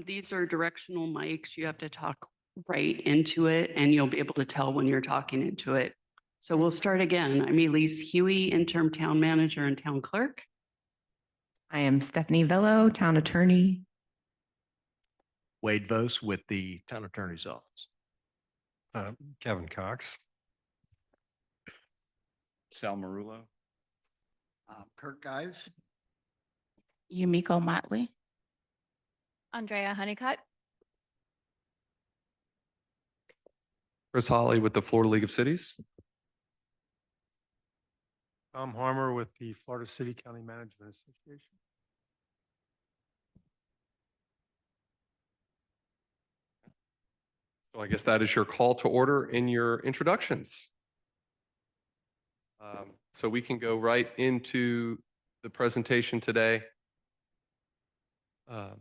These are directional mics. You have to talk right into it and you'll be able to tell when you're talking into it. So we'll start again. I'm Elise Huey, interim town manager and town clerk. I am Stephanie Vello, town attorney. Wade Vose with the town attorney's office. Kevin Cox. Sal Marullo. Kirk Guys. Yumiko Motley. Andrea Honeycutt. Chris Holly with the Florida League of Cities. Tom Harmer with the Florida City County Management Association. So I guess that is your call to order in your introductions. So we can go right into the presentation today. Well,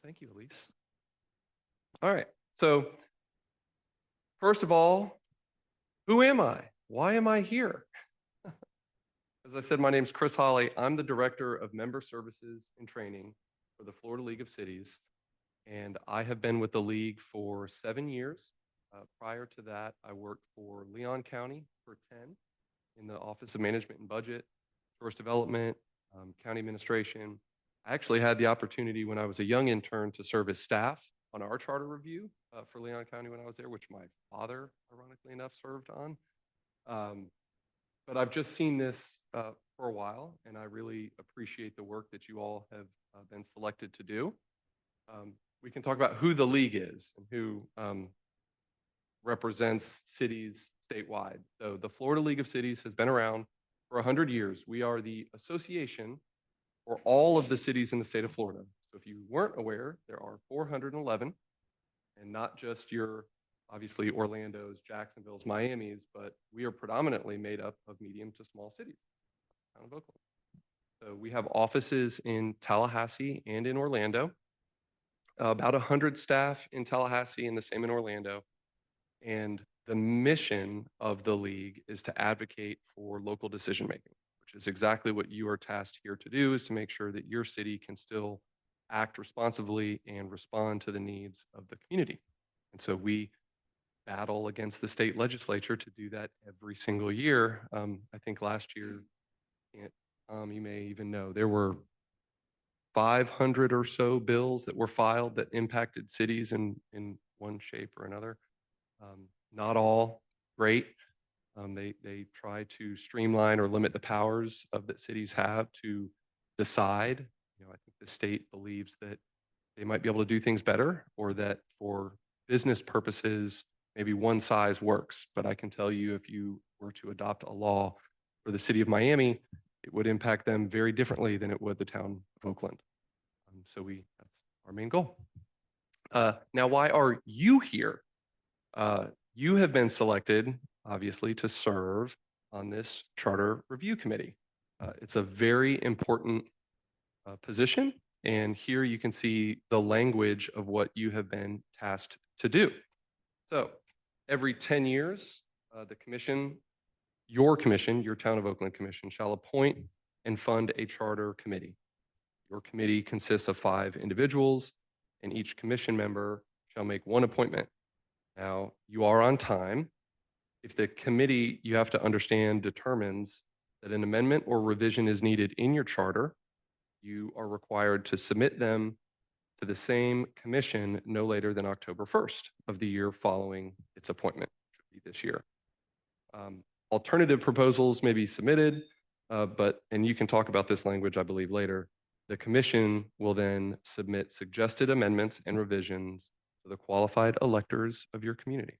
thank you, Elise. All right. So first of all, who am I? Why am I here? As I said, my name is Chris Holly. I'm the Director of Member Services and Training for the Florida League of Cities. And I have been with the league for 7 years. Prior to that, I worked for Leon County for 10 in the Office of Management and Budget, Tourist Development, County Administration. I actually had the opportunity when I was a young intern to serve as staff on our charter review for Leon County when I was there, which my father, ironically enough, served on. But I've just seen this for a while, and I really appreciate the work that you all have been selected to do. We can talk about who the league is and who represents cities statewide. So the Florida League of Cities has been around for 100 years. We are the association for all of the cities in the state of Florida. So if you weren't aware, there are 411, and not just your, obviously, Orlando's, Jacksonville's, Miami's, but we are predominantly made up of medium to small cities, town of Oakland. So we have offices in Tallahassee and in Orlando, about 100 staff in Tallahassee and the same in Orlando. And the mission of the league is to advocate for local decision making, which is exactly what you are tasked here to do, is to make sure that your city can still act responsibly and respond to the needs of the community. And so we battle against the state legislature to do that every single year. I think last year, you may even know, there were 500 or so bills that were filed that impacted cities in one shape or another. Not all great. They try to streamline or limit the powers that cities have to decide. I think the state believes that they might be able to do things better, or that for business purposes, maybe one size works. But I can tell you, if you were to adopt a law for the city of Miami, it would impact them very differently than it would the town of Oakland. So that's our main goal. Now, why are you here? You have been selected, obviously, to serve on this charter review committee. It's a very important position, and here you can see the language of what you have been tasked to do. So every 10 years, the commission, your town of Oakland commission, shall appoint and fund a charter committee. Your committee consists of 5 individuals, and each commission member shall make 1 appointment. Now, you are on time. If the committee, you have to understand, determines that an amendment or revision is needed in your charter, you are required to submit them to the same commission no later than October 1st of the year following its appointment, which would be this year. Alternative proposals may be submitted, and you can talk about this language, I believe, later. The commission will then submit suggested amendments and revisions to the qualified electors of your community.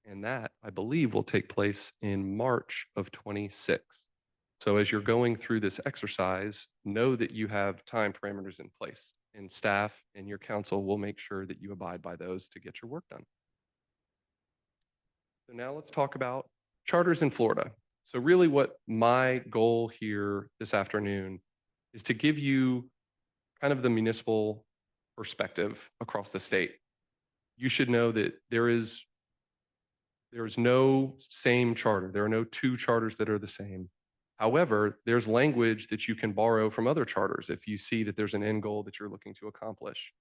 And that, I believe, will take place in March of 26. So as you're going through this exercise, know that you have time parameters in place, and staff and your council will make sure that you abide by those to get your work done. So now let's talk about charters in Florida. So really what my goal here this afternoon is to give you kind of the municipal perspective across the state. You should know that there is no same charter. There are no 2 charters that are the same. However, there's language that you can borrow from other charters if you see that there's an end goal that you're looking to accomplish.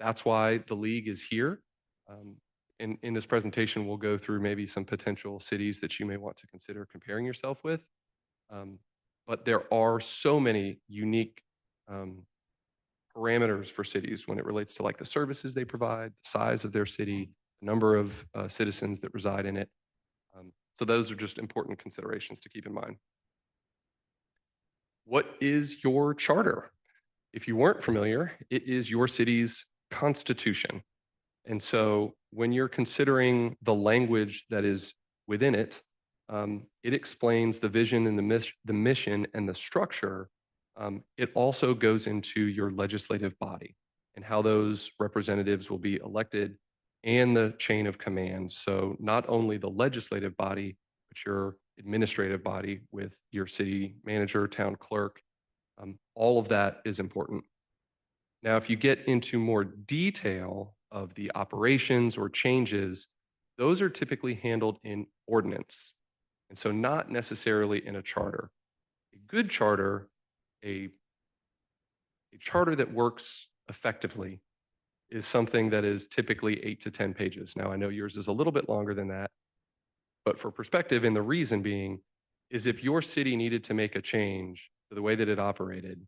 That's why the league is here. In this presentation, we'll go through maybe some potential cities that you may want to consider comparing yourself with. But there are so many unique parameters for cities when it relates to like the services they provide, the size of their city, the number of citizens that reside in it. So those are just important considerations to keep in mind. What is your charter? If you weren't familiar, it is your city's constitution. And so when you're considering the language that is within it, it explains the vision and the mission and the structure. It also goes into your legislative body and how those representatives will be elected and the chain of command. So not only the legislative body, but your administrative body with your city manager, town clerk, all of that is important. Now, if you get into more detail of the operations or changes, those are typically handled in ordinance. And so not necessarily in a charter. A good charter, a charter that works effectively is something that is typically 8 to 10 pages. Now, I know yours is a little bit longer than that, but for perspective, and the reason being is if your city needed to make a change to the way that it operated,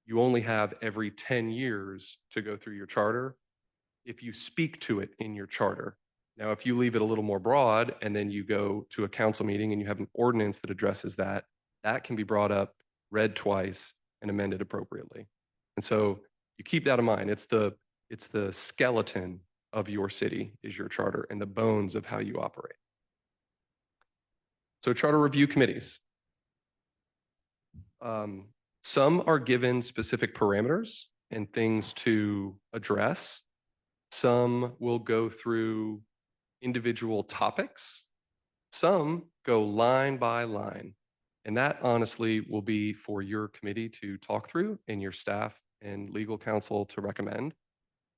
you only have every 10 years to go through your charter if you speak to it in your charter. Now, if you leave it a little more broad and then you go to a council meeting and you have an ordinance that addresses that, that can be brought up, read twice, and amended appropriately. And so you keep that in mind. It's the skeleton of your city is your charter and the bones of how you operate. So charter review committees. Some are given specific parameters and things to address. Some will go through individual topics. Some go line by line. And that honestly will be for your committee to talk through and your staff and legal counsel to recommend.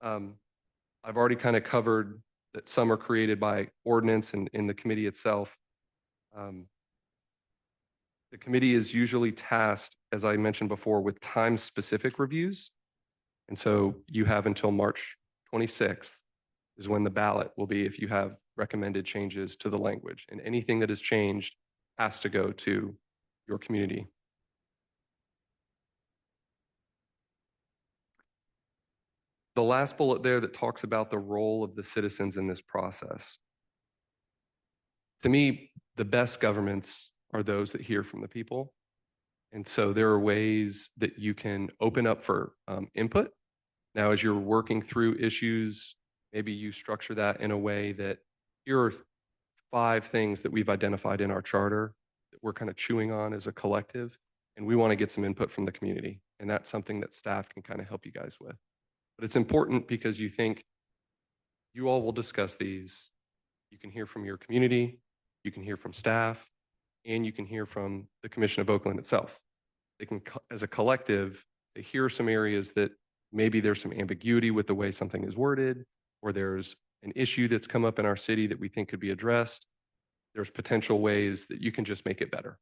I've already kind of covered that some are created by ordinance and in the committee itself. The committee is usually tasked, as I mentioned before, with time-specific reviews. And so you have until March 26th is when the ballot will be if you have recommended changes to the language. And anything that is changed has to go to your community. The last bullet there that talks about the role of the citizens in this process. To me, the best governments are those that hear from the people. And so there are ways that you can open up for input. Now, as you're working through issues, maybe you structure that in a way that here are 5 things that we've identified in our charter that we're kind of chewing on as a collective, and we want to get some input from the community. And that's something that staff can kind of help you guys with. But it's important because you think you all will discuss these. You can hear from your community, you can hear from staff, and you can hear from the Commission of Oakland itself. They can, as a collective, they hear some areas that maybe there's some ambiguity with the way something is worded, or there's an issue that's come up in our city that we think could be addressed. There's potential ways that you can just make it better.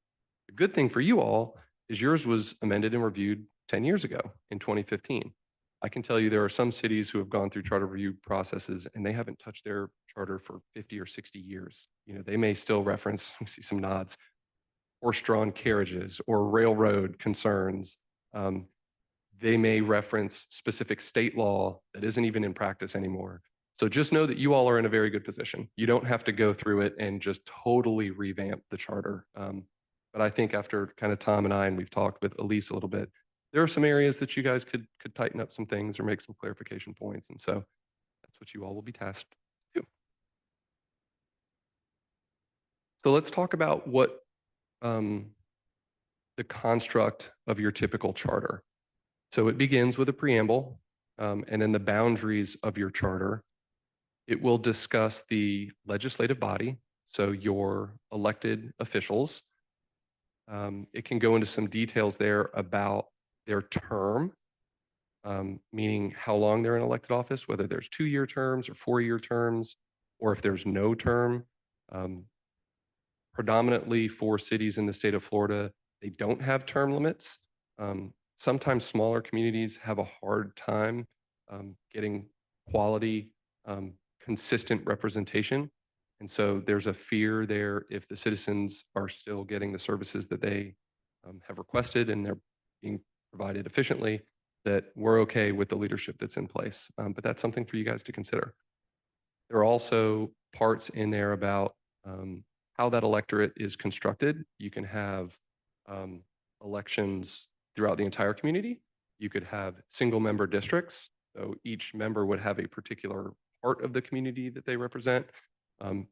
The good thing for you all is yours was amended and reviewed 10 years ago in 2015. I can tell you there are some cities who have gone through charter review processes and they haven't touched their charter for 50 or 60 years. You know, they may still reference, I see some nods, horse-drawn carriages or railroad concerns. They may reference specific state law that isn't even in practice anymore. So just know that you all are in a very good position. You don't have to go through it and just totally revamp the charter. But I think after kind of Tom and I, and we've talked with Elise a little bit, there are some areas that you guys could tighten up some things or make some clarification points. And so that's what you all will be tasked to do. So let's talk about what the construct of your typical charter. So it begins with a preamble and then the boundaries of your charter. It will discuss the legislative body, so your elected officials. It can go into some details there about their term, meaning how long they're in elected office, whether there's 2-year terms or 4-year terms, or if there's no term. predominantly for cities in the state of Florida, they don't have term limits. Sometimes smaller communities have a hard time getting quality, consistent representation. And so there's a fear there if the citizens are still getting the services that they have requested and they're being provided efficiently, that we're okay with the leadership that's in place. But that's something for you guys to consider. There are also parts in there about how that electorate is constructed. You can have elections throughout the entire community. You could have single member districts. So each member would have a particular part of the community that they represent.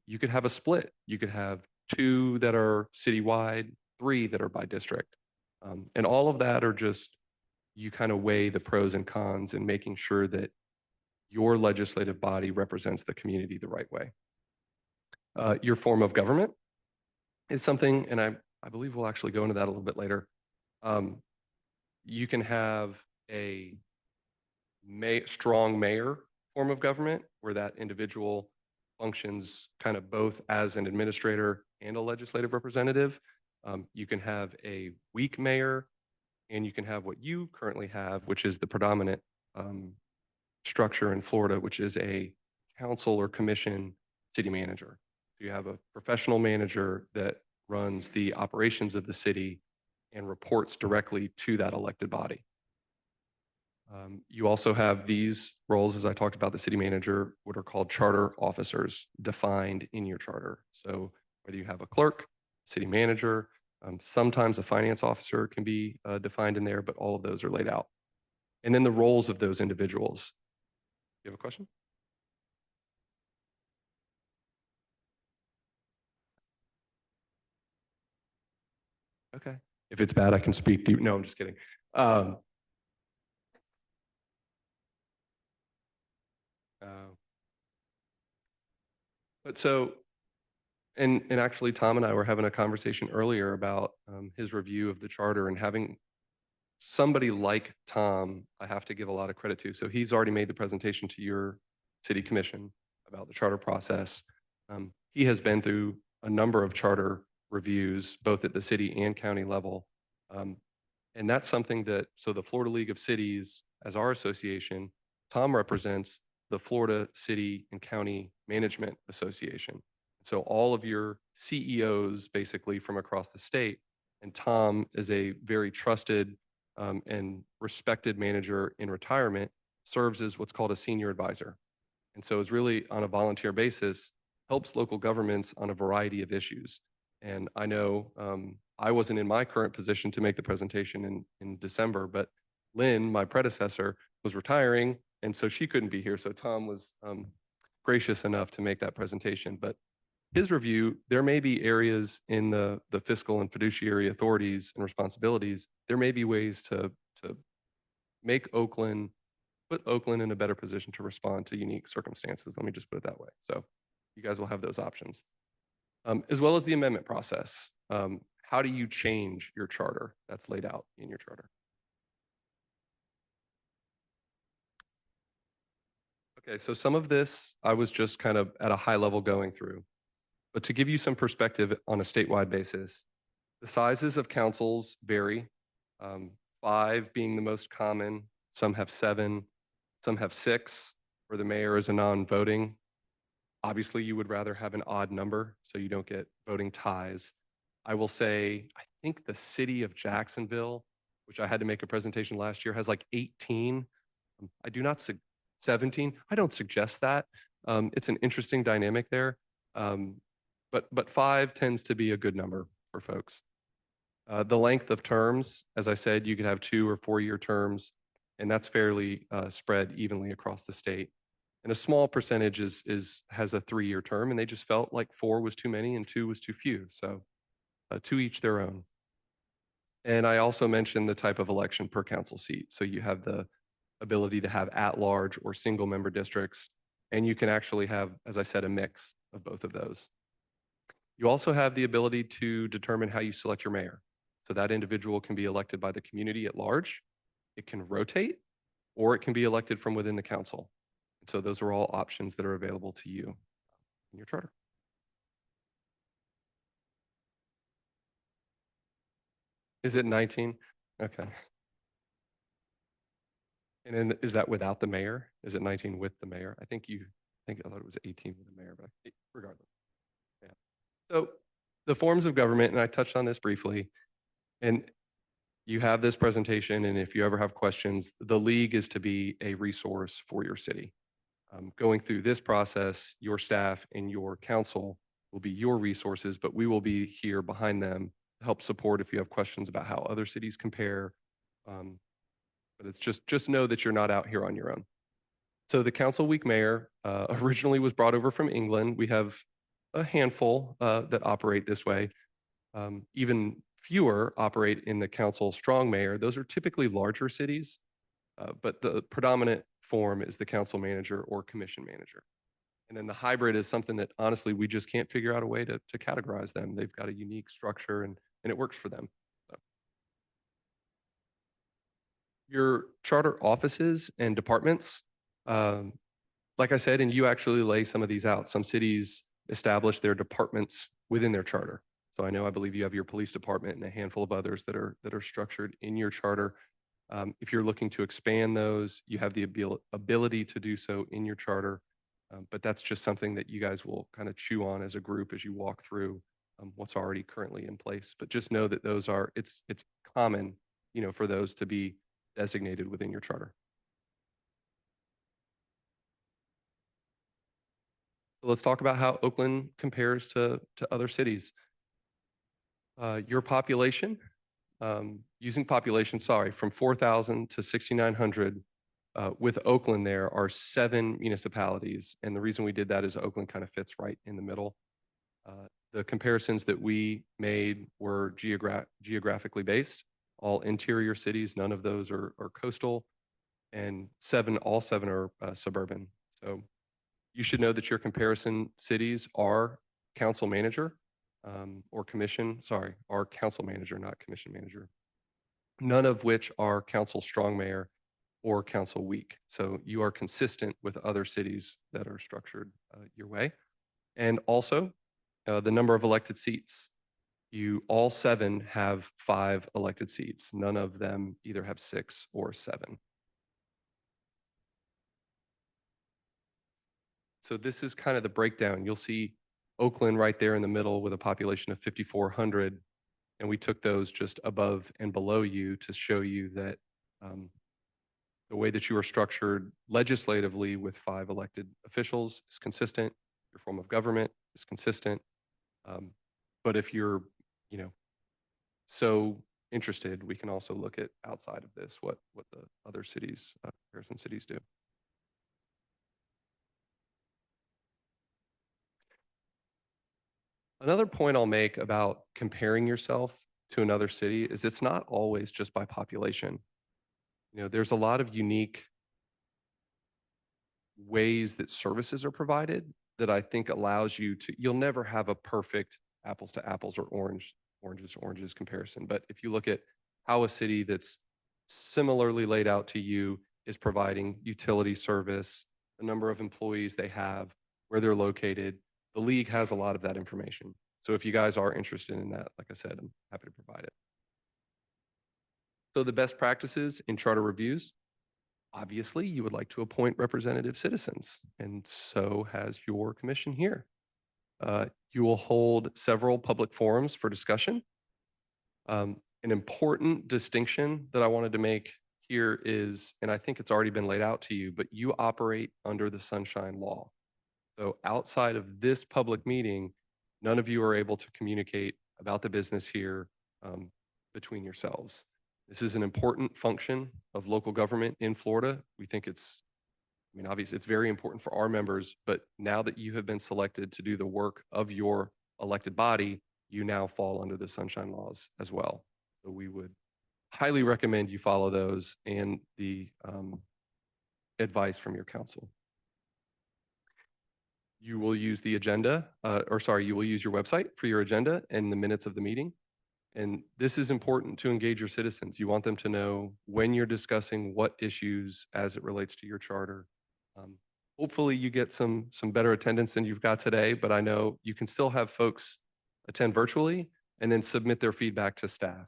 You could have a split. You could have 2 that are citywide, 3 that are by district. And all of that are just, you kind of weigh the pros and cons and making sure that your legislative body represents the community the right way. Your form of government is something, and I believe we'll actually go into that a little bit later. You can have a strong mayor form of government where that individual functions kind of both as an administrator and a legislative representative. You can have a weak mayor, and you can have what you currently have, which is the predominant structure in Florida, which is a council or commission city manager. So you have a professional manager that runs the operations of the city and reports directly to that elected body. You also have these roles, as I talked about, the city manager, what are called charter officers defined in your charter. So whether you have a clerk, city manager, sometimes a finance officer can be defined in there, but all of those are laid out. And then the roles of those individuals. You have a question? Okay. If it's bad, I can speak to you. No, I'm just kidding. But so, and actually, Tom and I were having a conversation earlier about his review of the charter, and having somebody like Tom, I have to give a lot of credit to. So he's already made the presentation to your city commission about the charter process. He has been through a number of charter reviews, both at the city and county level. And that's something that, so the Florida League of Cities, as our association, Tom represents the Florida City and County Management Association. So all of your CEOs basically from across the state, and Tom is a very trusted and respected manager in retirement, serves as what's called a senior advisor. And so is really on a volunteer basis, helps local governments on a variety of issues. And I know I wasn't in my current position to make the presentation in December, but Lynn, my predecessor, was retiring, and so she couldn't be here. So Tom was gracious enough to make that presentation. But his review, there may be areas in the fiscal and fiduciary authorities and responsibilities, there may be ways to make Oakland, put Oakland in a better position to respond to unique circumstances. Let me just put it that way. So you guys will have those options. As well as the amendment process. How do you change your charter? That's laid out in your charter. Okay, so some of this I was just kind of at a high level going through. But to give you some perspective on a statewide basis, the sizes of councils vary. 5 being the most common. Some have 7, some have 6, where the mayor is a non-voting. Obviously, you would rather have an odd number so you don't get voting ties. I will say, I think the city of Jacksonville, which I had to make a presentation last year, has like 18. I do not 17. I don't suggest that. It's an interesting dynamic there. But 5 tends to be a good number for folks. The length of terms, as I said, you could have 2 or 4-year terms, and that's fairly spread evenly across the state. And a small percentage has a 3-year term, and they just felt like 4 was too many and 2 was too few. So to each their own. And I also mentioned the type of election per council seat. So you have the ability to have at-large or single-member districts, and you can actually have, as I said, a mix of both of those. You also have the ability to determine how you select your mayor. So that individual can be elected by the community at large, it can rotate, or it can be elected from within the council. And so those are all options that are available to you in your charter. Is it 19? Okay. And then is that without the mayor? Is it 19 with the mayor? I thought it was 18 with the mayor, but regardless. Yeah. So the forms of government, and I touched on this briefly, and you have this presentation, and if you ever have questions, the league is to be a resource for your city. Going through this process, your staff and your council will be your resources, but we will be here behind them to help support if you have questions about how other cities compare. But it's just know that you're not out here on your own. So the Council Week Mayor originally was brought over from England. We have a handful that operate this way. Even fewer operate in the Council Strong Mayor. Those are typically larger cities, but the predominant form is the Council Manager or Commission Manager. And then the hybrid is something that honestly, we just can't figure out a way to categorize them. They've got a unique structure and it works for them. So. Your charter offices and departments, like I said, and you actually lay some of these out. Some cities establish their departments within their charter. So I believe you have your police department and a handful of others that are structured in your charter. If you're looking to expand those, you have the ability to do so in your charter. But that's just something that you guys will kind of chew on as a group as you walk through what's already currently in place. But just know that those are, it's common, for those to be designated within your charter. So let's talk about how Oakland compares to other cities. Your population, using population, from 4,000 to 6,900, with Oakland, there are 7 municipalities. And the reason we did that is Oakland kind of fits right in the middle. The comparisons that we made were geographically based, all interior cities. None of those are coastal, and all 7 are suburban. So you should know that your comparison cities are council manager or commission, are council manager, not commission manager. None of which are council strong mayor or council weak. So you are consistent with other cities that are structured your way. And also the number of elected seats. All 7 have 5 elected seats. None of them either have 6 or 7. So this is kind of the breakdown. You'll see Oakland right there in the middle with a population of 5,400. And we took those just above and below you to show you that the way that you are structured legislatively with 5 elected officials is consistent. Your form of government is consistent. But if you're, so interested, we can also look at outside of this, what the other cities, comparison cities do. Another point I'll make about comparing yourself to another city is it's not always just by population. There's a lot of unique ways that services are provided that I think allows you'll never have a perfect apples to apples or oranges to oranges comparison. But if you look at how a city that's similarly laid out to you is providing utility service, the number of employees they have, where they're located, the league has a lot of that information. So if you guys are interested in that, like I said, I'm happy to provide it. So the best practices in charter reviews, obviously you would like to appoint representative citizens, and so has your commission here. You will hold several public forums for discussion. An important distinction that I wanted to make here is, and I think it's already been laid out to you, but you operate under the Sunshine Law. So outside of this public meeting, none of you are able to communicate about the business here between yourselves. This is an important function of local government in Florida. We think obviously it's very important for our members, but now that you have been selected to do the work of your elected body, you now fall under the Sunshine Laws as well. So we would highly recommend you follow those and the advice from your council. You will use the agenda, you will use your website for your agenda and the minutes of the meeting. And this is important to engage your citizens. You want them to know when you're discussing what issues as it relates to your charter. Hopefully you get some better attendance than you've got today, but I know you can still have folks attend virtually and then submit their feedback to staff.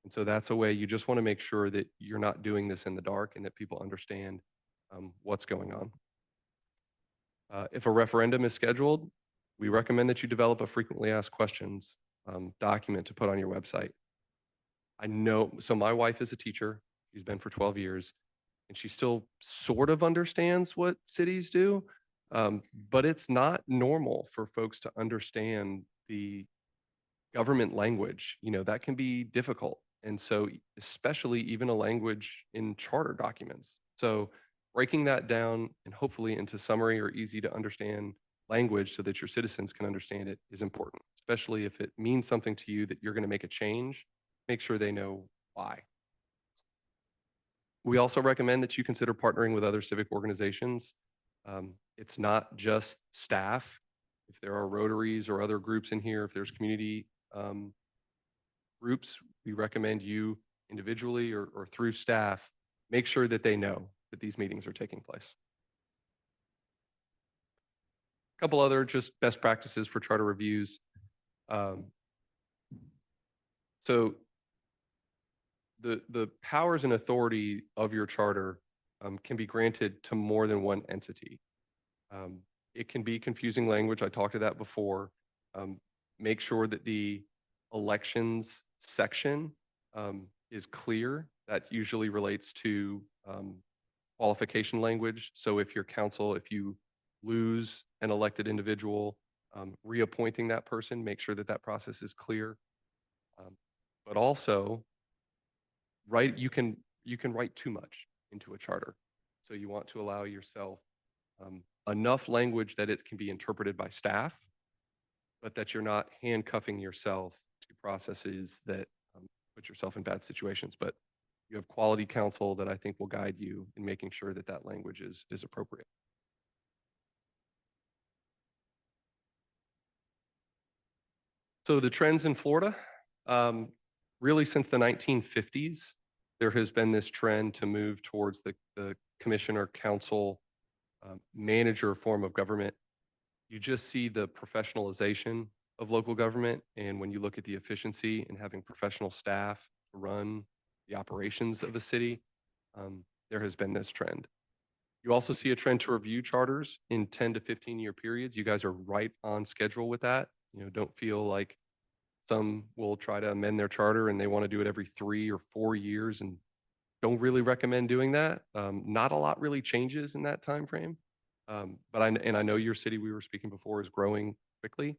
And so that's a way you just want to make sure that you're not doing this in the dark and that people understand what's going on. If a referendum is scheduled, we recommend that you develop a frequently asked questions document to put on your website. I know, so my wife is a teacher. She's been for 12 years, and she still sort of understands what cities do, but it's not normal for folks to understand the government language. You know, that can be difficult. And so especially even a language in charter documents. So breaking that down and hopefully into summary or easy to understand language so that your citizens can understand it is important, especially if it means something to you that you're going to make a change, make sure they know why. We also recommend that you consider partnering with other civic organizations. It's not just staff. If there are Rotaries or other groups in here, if there's community groups, we recommend you individually or through staff, make sure that they know that these meetings are taking place. A couple other just best practices for charter reviews. So the powers and authority of your charter can be granted to more than one entity. It can be confusing language. I talked to that before. Make sure that the elections section is clear. That usually relates to qualification language. So if your council, if you lose an elected individual, reappointing that person, make sure that that process is clear. But also, you can write too much into a charter. So you want to allow yourself enough language that it can be interpreted by staff, but that you're not handcuffing yourself to processes that put yourself in bad situations. But you have quality counsel that I think will guide you in making sure that that language is appropriate. So the trends in Florida, really since the 1950s, there has been this trend to move towards the commissioner, council, manager form of government. You just see the professionalization of local government. And when you look at the efficiency and having professional staff to run the operations of a city, there has been this trend. You also see a trend to review charters in 10 to 15-year periods. You guys are right on schedule with that. You know, don't feel like some will try to amend their charter and they want to do it every 3 or 4 years, and don't really recommend doing that. Not a lot really changes in that time frame. But I know your city, we were speaking before, is growing quickly.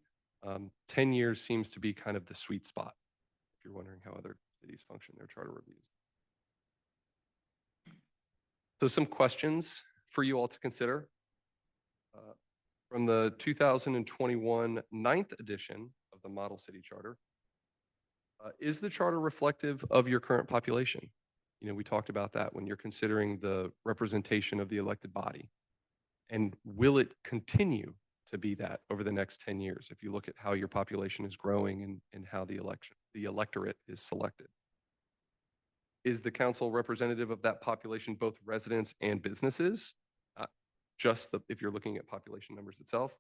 10 years seems to be kind of the sweet spot, if you're wondering how other cities function their charter reviews. So some questions for you all to consider. From the 2021 9th edition of the Model City Charter, is the charter reflective of your current population? You know, we talked about that when you're considering the representation of the elected body. And will it continue to be that over the next 10 years if you look at how your population is growing and how the electorate is selected? Is the council representative of that population, both residents and businesses? Just if you're looking at population numbers itself.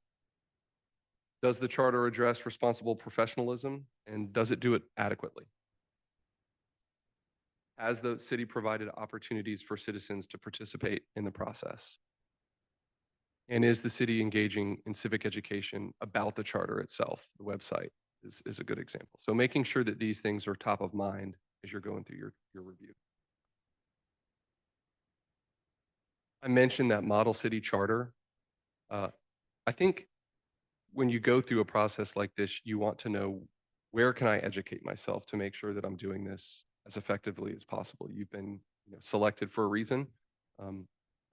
Does the charter address responsible professionalism, and does it do it adequately? Has the city provided opportunities for citizens to participate in the process? And is the city engaging in civic education about the charter itself? The website is a good example. So making sure that these things are top of mind as you're going through your review. I mentioned that Model City Charter. I think when you go through a process like this, you want to know, where can I educate myself to make sure that I'm doing this as effectively as possible? You've been selected for a reason. I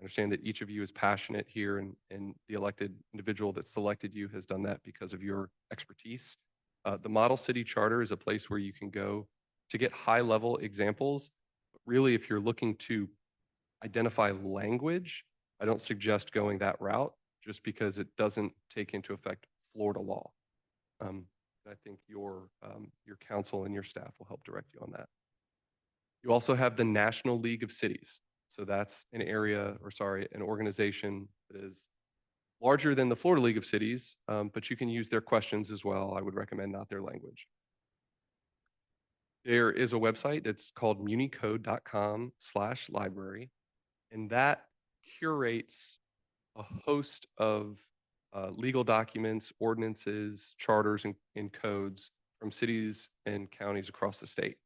understand that each of you is passionate here, and the elected individual that selected you has done that because of your expertise. The Model City Charter is a place where you can go to get high-level examples. But really, if you're looking to identify language, I don't suggest going that route, just because it doesn't take into effect Florida law. I think your council and your staff will help direct you on that. You also have the National League of Cities. So that's an organization that is larger than the Florida League of Cities, but you can use their questions as well. I would recommend not their language. There is a website that's called municode.com/library, and that curates a host of legal documents, ordinances, charters, and codes from cities and counties across the state.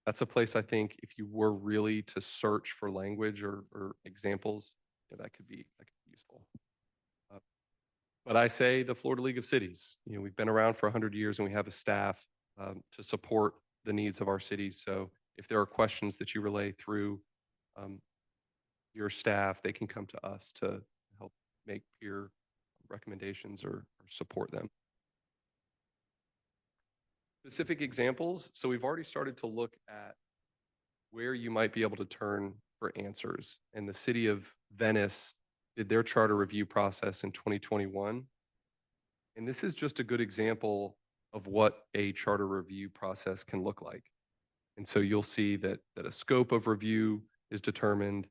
That's a place I think if you were really to search for language or examples, that could be useful. Uh, But I say the Florida League of Cities, we've been around for 100 years and we have a staff to support the needs of our cities. So if there are questions that you relay through um, your staff, they can come to us to help make peer recommendations or support them. Specific examples. So we've already started to look at where you might be able to turn for answers. And the city of Venice did their charter review process in 2021. And this is just a good example of what a charter review process can look like. And so you'll see that a scope of review is determined.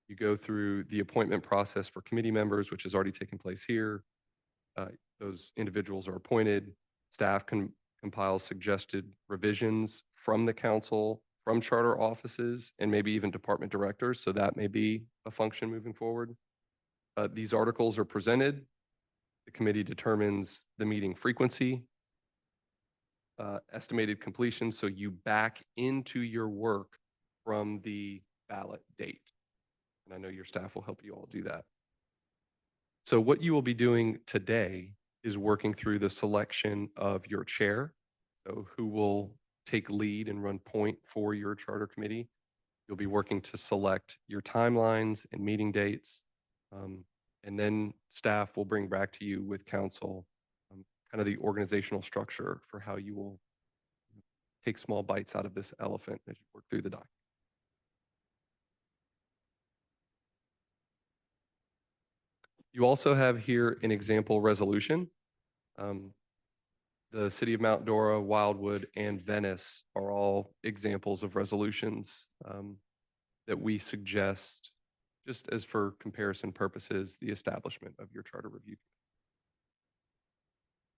You go through the appointment process for committee members, which has already taken place here. Those individuals are appointed. Staff can compile suggested revisions from the council, from charter offices, and maybe even department directors. So that may be a function moving forward. These articles are presented. The committee determines the meeting frequency, estimated completion. So you back into your work from the ballot date. And I know your staff will help you all do that. So what you will be doing today is working through the selection of your chair. So who will take lead and run point for your charter committee. You'll be working to select your timelines and meeting dates. And then staff will bring back to you with council kind of the organizational structure for how you will take small bites out of this elephant as you work through the document. You also have here an example resolution. The city of Mount Dora, Wildwood, and Venice are all examples of resolutions that we suggest, just as for comparison purposes, the establishment of your charter review.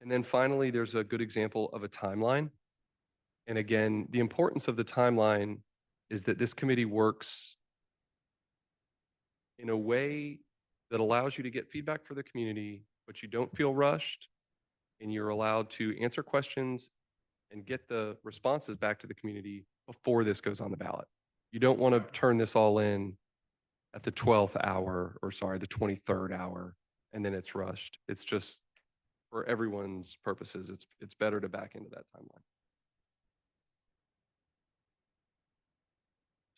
And then finally, there's a good example of a timeline. And again, the importance of the timeline is that this committee works in a way that allows you to get feedback for the community, but you don't feel rushed, and you're allowed to answer questions and get the responses back to the community before this goes on the ballot. You don't want to turn this all in at the 12th hour, or sorry, the 23rd hour, and then it's rushed. It's just, for everyone's purposes, it's better to back into that timeline.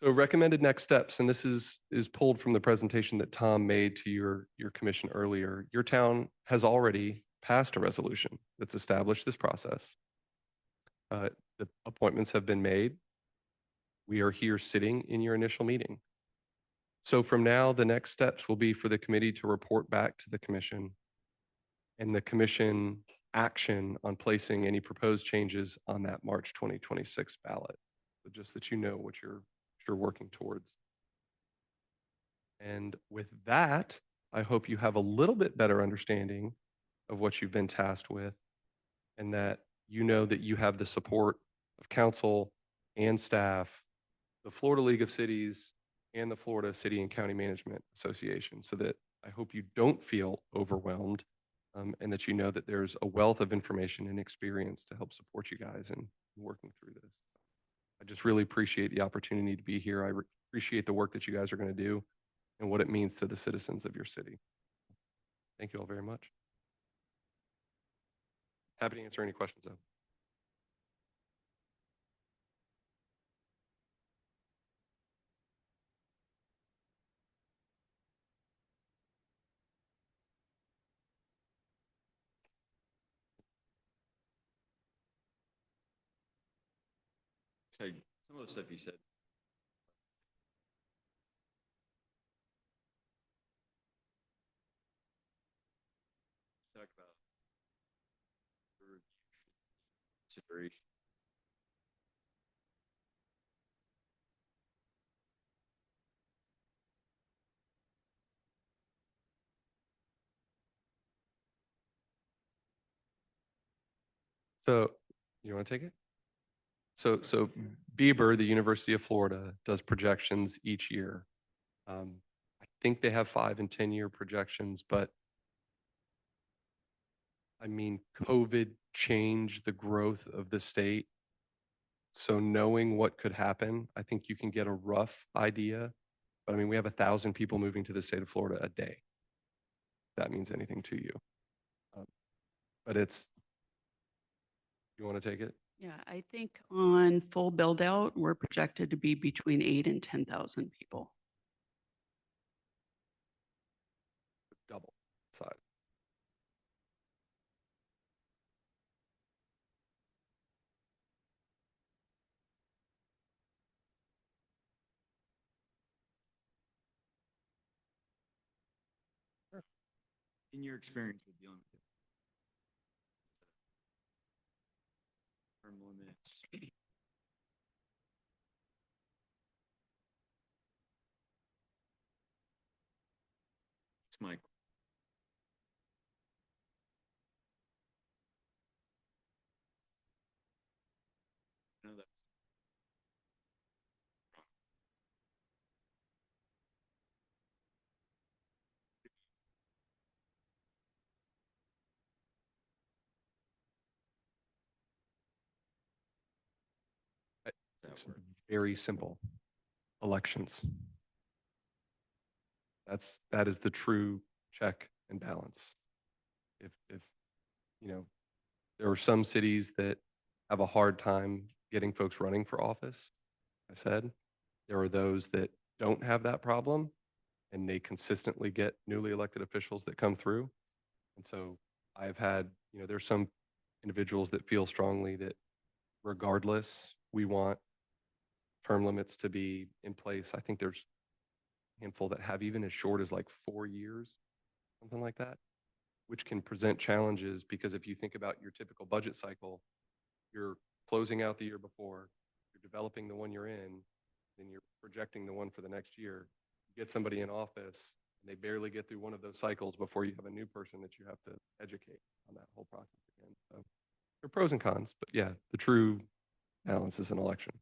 So recommended next steps, and this is pulled from the presentation that Tom made to your commission earlier. Your town has already passed a resolution that's established this process. The appointments have been made. We are here sitting in your initial meeting. So from now, the next steps will be for the committee to report back to the commission and the commission action on placing any proposed changes on that March 2026 ballot. So just that you know what you're working towards. And with that, I hope you have a little bit better understanding of what you've been tasked with, and that you know that you have the support of council and staff, the Florida League of Cities, and the Florida City and County Management Association, so that I hope you don't feel overwhelmed, and that you know that there's a wealth of information and experience to help support you guys in working through this. I just really appreciate the opportunity to be here. I appreciate the work that you guys are going to do and what it means to the citizens of your city. Thank you all very much. Happy to answer any questions, though. So some of the stuff you said. Talk about consideration. So you want to take it? So Bieber, the University of Florida, does projections each year. I think they have 5 and 10-year projections, but I mean, COVID changed the growth of the state. So knowing what could happen, I think you can get a rough idea. But I mean, we have 1,000 people moving to the state of Florida a day. If that means anything to you. But you want to take it? Yeah, I think on full build out, we're projected to be between 8 and 10,000 people. Double size. In your experience with dealing with term limits, it's Mike. I know that. It's very simple. Elections. That is the true check and balance. If there are some cities that have a hard time getting folks running for office, I said, there are those that don't have that problem and they consistently get newly elected officials that come through. And so I've had, there's some individuals that feel strongly that regardless, we want term limits to be in place. I think there's a handful that have even as short as like 4 years, something like that, which can present challenges because if you think about your typical budget cycle, you're closing out the year before, you're developing the one you're in, then you're projecting the one for the next year. You get somebody in office and they barely get through one of those cycles before you have a new person that you have to educate on that whole process again. So there are pros and cons, but yeah, the true balance is an election.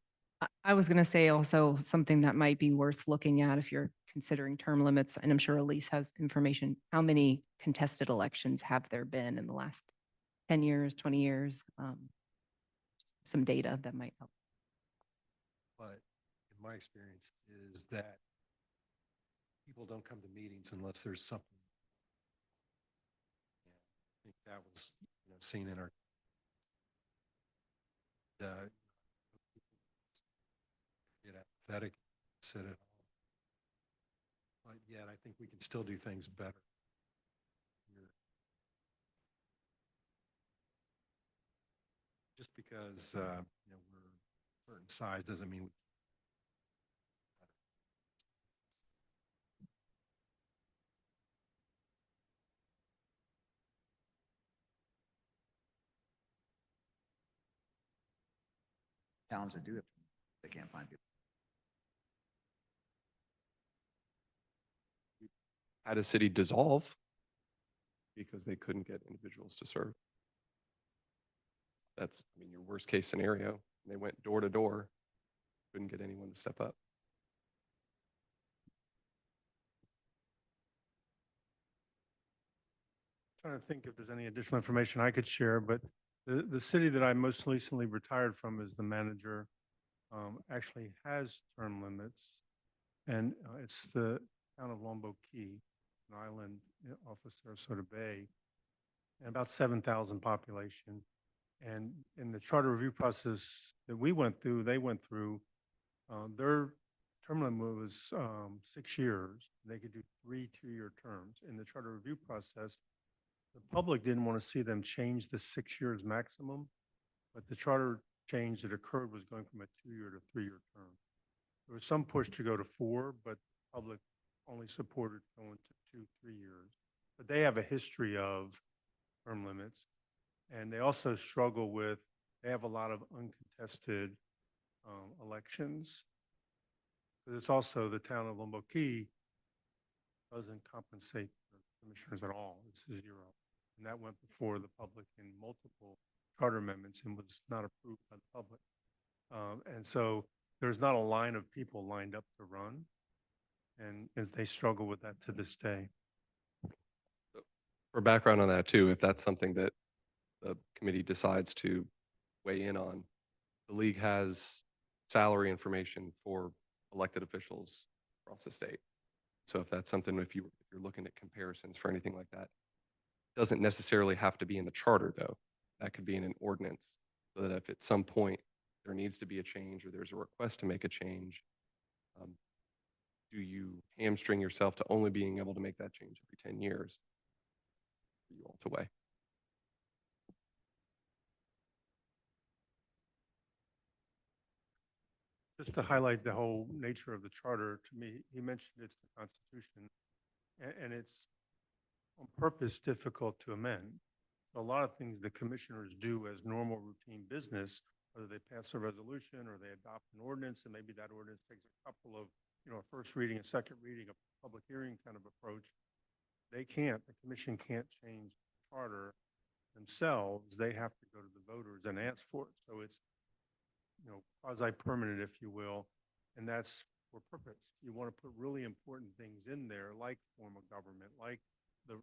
I was going to say also something that might be worth looking at if you're considering term limits, and I'm sure Elise has information. How many contested elections have there been in the last 10 years, 20 years? Some data that might help. But in my experience is that people don't come to meetings unless there's something. And I think that was seen in our get apathetic, sit at home. But yet I think we can still do things better. Just because we're a certain size doesn't mean Towns that do it, they can't find people. Had a city dissolve because they couldn't get individuals to serve. That's, your worst case scenario. They went door to door, couldn't get anyone to step up. Trying to think if there's any additional information I could share, but the city that I most recently retired from as the manager actually has term limits. And it's the town of Lombo Key, an island off of Sarasota Bay, and about 7,000 population. And in the charter review process that we went through, they went through, their term limit was 6 years. They could do 3 2-year terms. In the charter review process, the public didn't want to see them change the 6 years maximum, but the charter change that occurred was going from a 2-year to 3-year term. There was some push to go to 4, but the public only supported going to 2, 3 years. But they have a history of term limits. And they also struggle with, they have a lot of uncontested elections. But it's also the town of Lombo Key doesn't compensate the commissioners at all. It's 0. And that went before the public in multiple charter amendments and was not approved by the public. And so there's not a line of people lined up to run. And as they struggle with that to this day. For background on that too, if that's something that the committee decides to weigh in on, the league has salary information for elected officials across the state. So if that's something, if you're looking at comparisons for anything like that, doesn't necessarily have to be in the charter though. That could be in an ordinance, so that if at some point there needs to be a change or there's a request to make a change, do you hamstring yourself to only being able to make that change every 10 years? For you all to weigh. Just to highlight the whole nature of the charter, to me, he mentioned it's the Constitution, and it's on purpose difficult to amend. A lot of things the commissioners do as normal routine business, whether they pass a resolution or they adopt an ordinance, and maybe that ordinance takes a couple of, a first reading, a second reading, a public hearing kind of approach. The commission can't change the charter themselves. They have to go to the voters and ask for it. So it's, quasi-permanent, if you will, and that's for purpose. You want to put really important things in there, like form of government, like the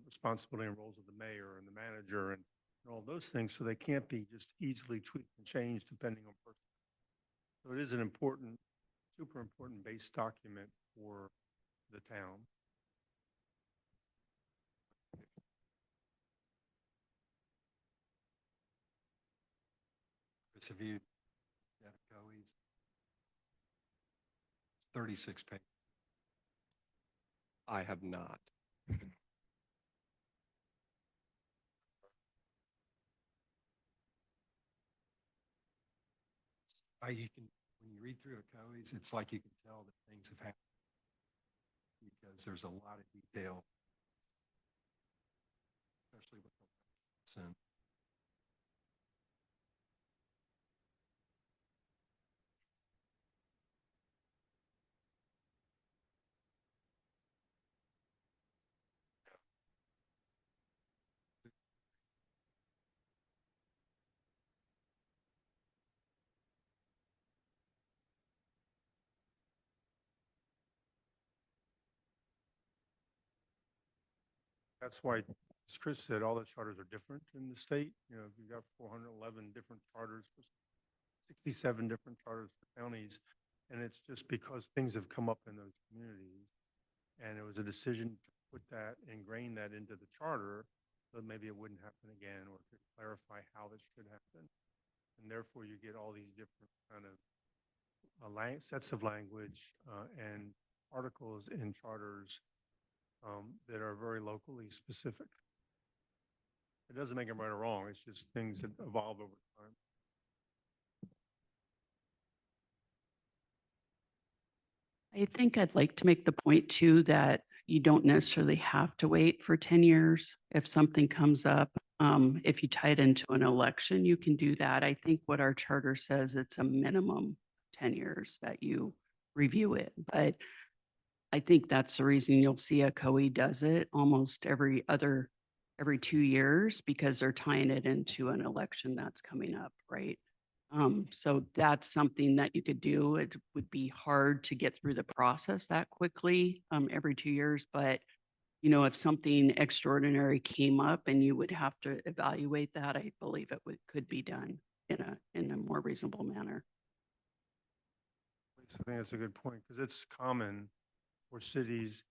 responsibility and roles of the mayor and the manager and all those things, so they can't be just easily tweaked and changed depending on person. So it is an important, super important base document for the town. Chris, have you, that COE's 36 pages. I have not. You can, when you read through a COE's, it's like you can tell that things have happened because there's a lot of detail, especially with the and That's why, as Chris said, all the charters are different in the state. You've got 411 different charters, for 67 different charters for counties. And it's just because things have come up in those communities. And it was a decision to put that, ingrain that into the charter, so maybe it wouldn't happen again, or to clarify how this should happen. And therefore, you get all these different kind of sets of language and articles in charters that are very locally specific. It doesn't make them right or wrong. It's just things that evolve over time. I think I'd like to make the point too that you don't necessarily have to wait for 10 years. If something comes up, if you tie it into an election, you can do that. I think what our charter says, it's a minimum 10 years that you review it. But I think that's the reason you'll see a COE does it almost every 2 years, because they're tying it into an election that's coming up, right? So that's something that you could do. It would be hard to get through the process that quickly, every 2 years, but if something extraordinary came up and you would have to evaluate that, I believe it could be done in a more reasonable manner. I think that's a good point, because it's common for cities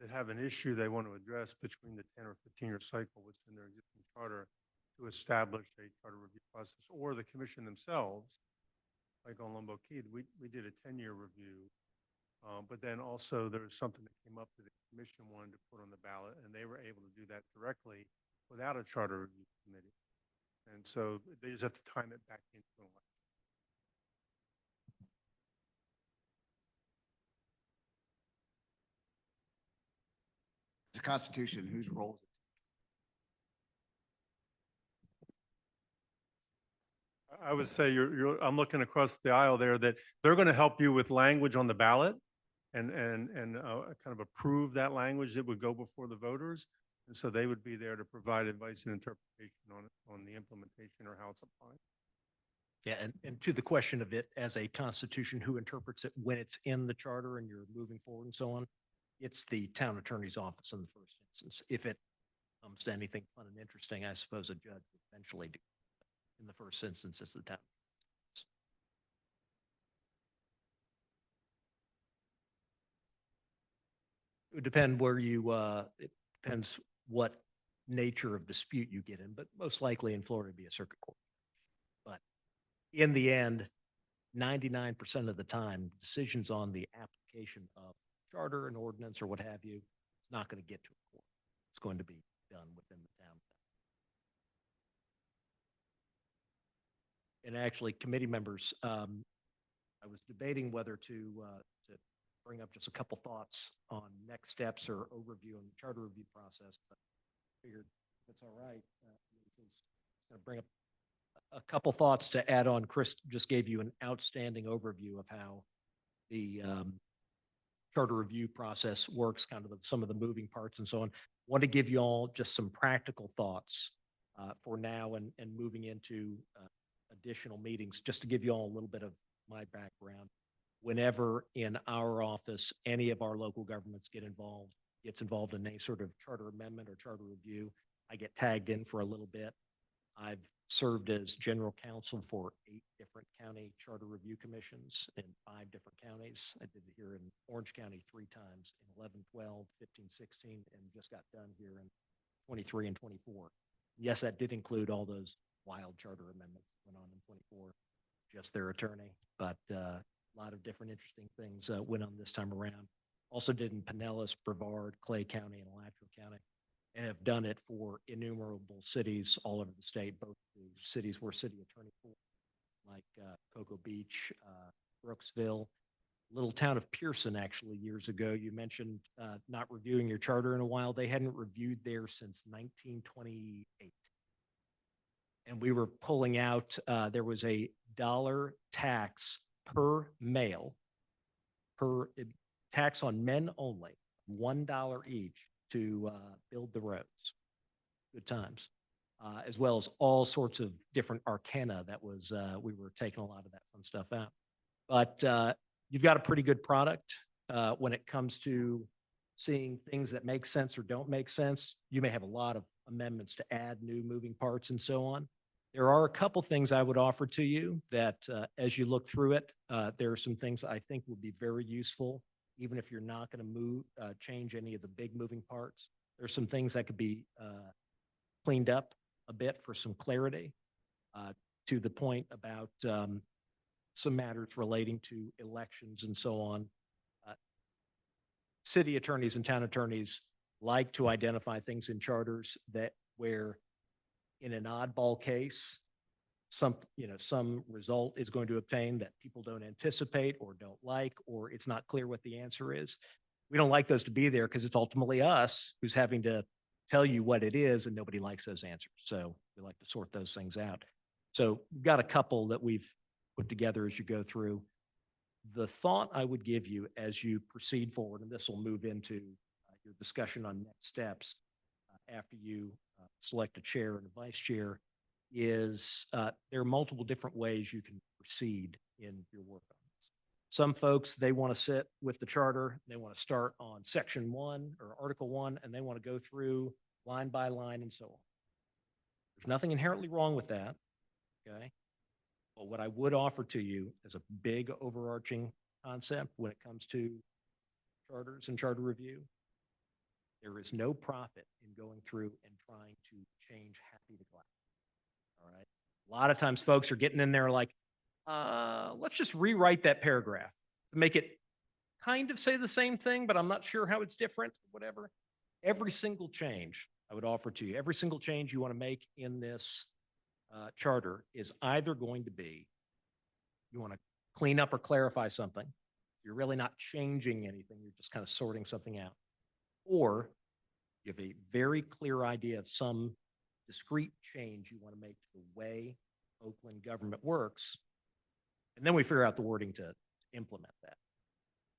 that have an issue they want to address between the 10 or 15-year cycle, what's in their existing charter, to establish a charter review process, or the commission themselves, like on Lombo Key, we did a 10-year review, but then also there was something that came up that the commission wanted to put on the ballot, and they were able to do that directly without a charter review committee. And so they just have to time it back into an election. The Constitution, whose role is it? I would say I'm looking across the aisle there that they're going to help you with language on the ballot and kind of approve that language that would go before the voters. And so they would be there to provide advice and interpretation on the implementation or how it's applied. Yeah, and to the question of it as a constitution, who interprets it when it's in the charter and you're moving forward and so on, it's the town attorney's office in the first instance. If it comes to anything fun and interesting, I suppose a judge would eventually do. In the first instance, it's the town. It would depend where you, it depends what nature of dispute you get in, but most likely in Florida, it'd be a circuit court. But in the end, 99% of the time, decisions on the application of charter and ordinance or what have you, it's not going to get to a court. It's going to be done within the town. And actually, committee members, I was debating whether to bring up just a couple thoughts on next steps or overview on the charter review process, but figured if it's all right, going to bring up a couple thoughts to add on. Chris just gave you an outstanding overview of how the charter review process works, kind of some of the moving parts and so on. Want to give you all just some practical thoughts for now and moving into additional meetings, just to give you all a little bit of my background. Whenever in our office, any of our local governments gets involved in any sort of charter amendment or charter review, I get tagged in for a little bit. I've served as general counsel for 8 different county charter review commissions in 5 different counties. I did it here in Orange County 3 times in 11, 12, 15, 16, and just got done here in 23 and 24. Yes, that did include all those wild charter amendments that went on in 24, just their attorney, but a lot of different interesting things went on this time around. Also did in Pinellas, Brevard, Clay County, and Alachua County, and have done it for innumerable cities all over the state, both the cities we're city attorney for, like Cocoa Beach, Brooksville, little town of Pearson, actually, years ago. You mentioned not reviewing your charter in a while. They hadn't reviewed there since 1928. And we were pulling out, there was a $1 tax per male, tax on men only, $1 each to build the roads. Good times. As well as all sorts of different arcana that was, we were taking a lot of that fun stuff out. But you've got a pretty good product when it comes to seeing things that make sense or don't make sense. You may have a lot of amendments to add new moving parts and so on. There are a couple things I would offer to you that as you look through it, there are some things I think will be very useful, even if you're not going to change any of the big moving parts. There's some things that could be cleaned up a bit for some clarity to the point about some matters relating to elections and so on. City attorneys and town attorneys like to identify things in charters that where in an oddball case, some result is going to obtain that people don't anticipate or don't like, or it's not clear what the answer is. We don't like those to be there because it's ultimately us who's having to tell you what it is, and nobody likes those answers. So we like to sort those things out. So we've got a couple that we've put together as you go through. The thought I would give you as you proceed forward, and this will move into your discussion on next steps after you select a chair and a vice chair, is there are multiple different ways you can proceed in your work on this. Some folks, they want to sit with the charter, they want to start on section 1 or article 1, and they want to go through line by line and so on. There's nothing inherently wrong with that, okay? But what I would offer to you as a big overarching concept when it comes to charters and charter review, there is no profit in going through and trying to change happy to glad. All right. A lot of times folks are getting in there like, let's just rewrite that paragraph to make it kind of say the same thing, but I'm not sure how it's different, whatever. Every single change I would offer to you, every single change you want to make in this charter is either going to be, you want to clean up or clarify something. You're really not changing anything. You're just kind of sorting something out. Or you have a very clear idea of some discrete change you want to make to the way Oakland government works. And then we figure out the wording to implement that.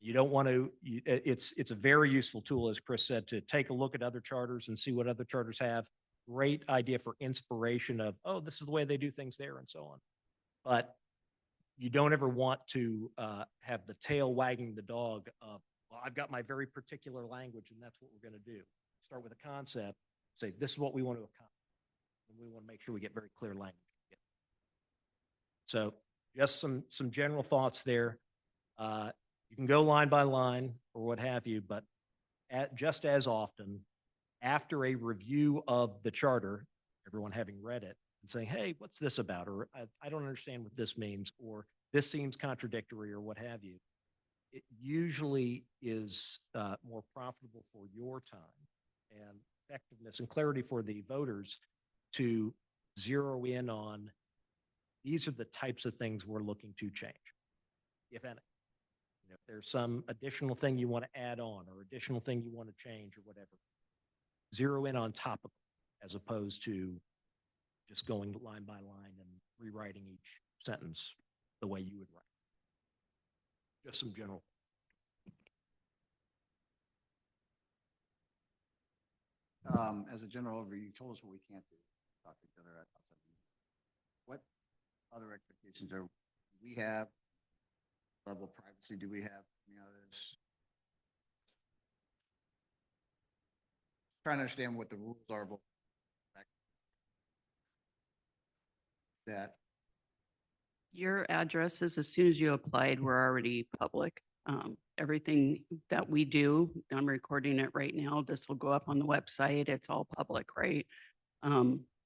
You don't want to, it's a very useful tool, as Chris said, to take a look at other charters and see what other charters have. Great idea for inspiration of, oh, this is the way they do things there and so on. But you don't ever want to have the tail wagging the dog of, well, I've got my very particular language and that's what we're going to do. Start with a concept, say, this is what we want to accomplish. And we want to make sure we get very clear language. So just some general thoughts there. You can go line by line or what have you, but just as often, after a review of the charter, everyone having read it and saying, hey, what's this about? Or I don't understand what this means, or this seems contradictory or what have you. It usually is more profitable for your time and effectiveness and clarity for the voters to zero in on these are the types of things we're looking to change, if any. If there's some additional thing you want to add on or additional thing you want to change or whatever, zero in on topical as opposed to just going line by line and rewriting each sentence the way you would write. Just some general. As a general overview, you told us what we can't do. Talk to each other outside the meeting. What other expectations do we have? Level of privacy do we have coming out of this? Trying to understand what the rules are. That Your addresses, as soon as you applied, were already public. Everything that we do, I'm recording it right now. This will go up on the website. It's all public, right?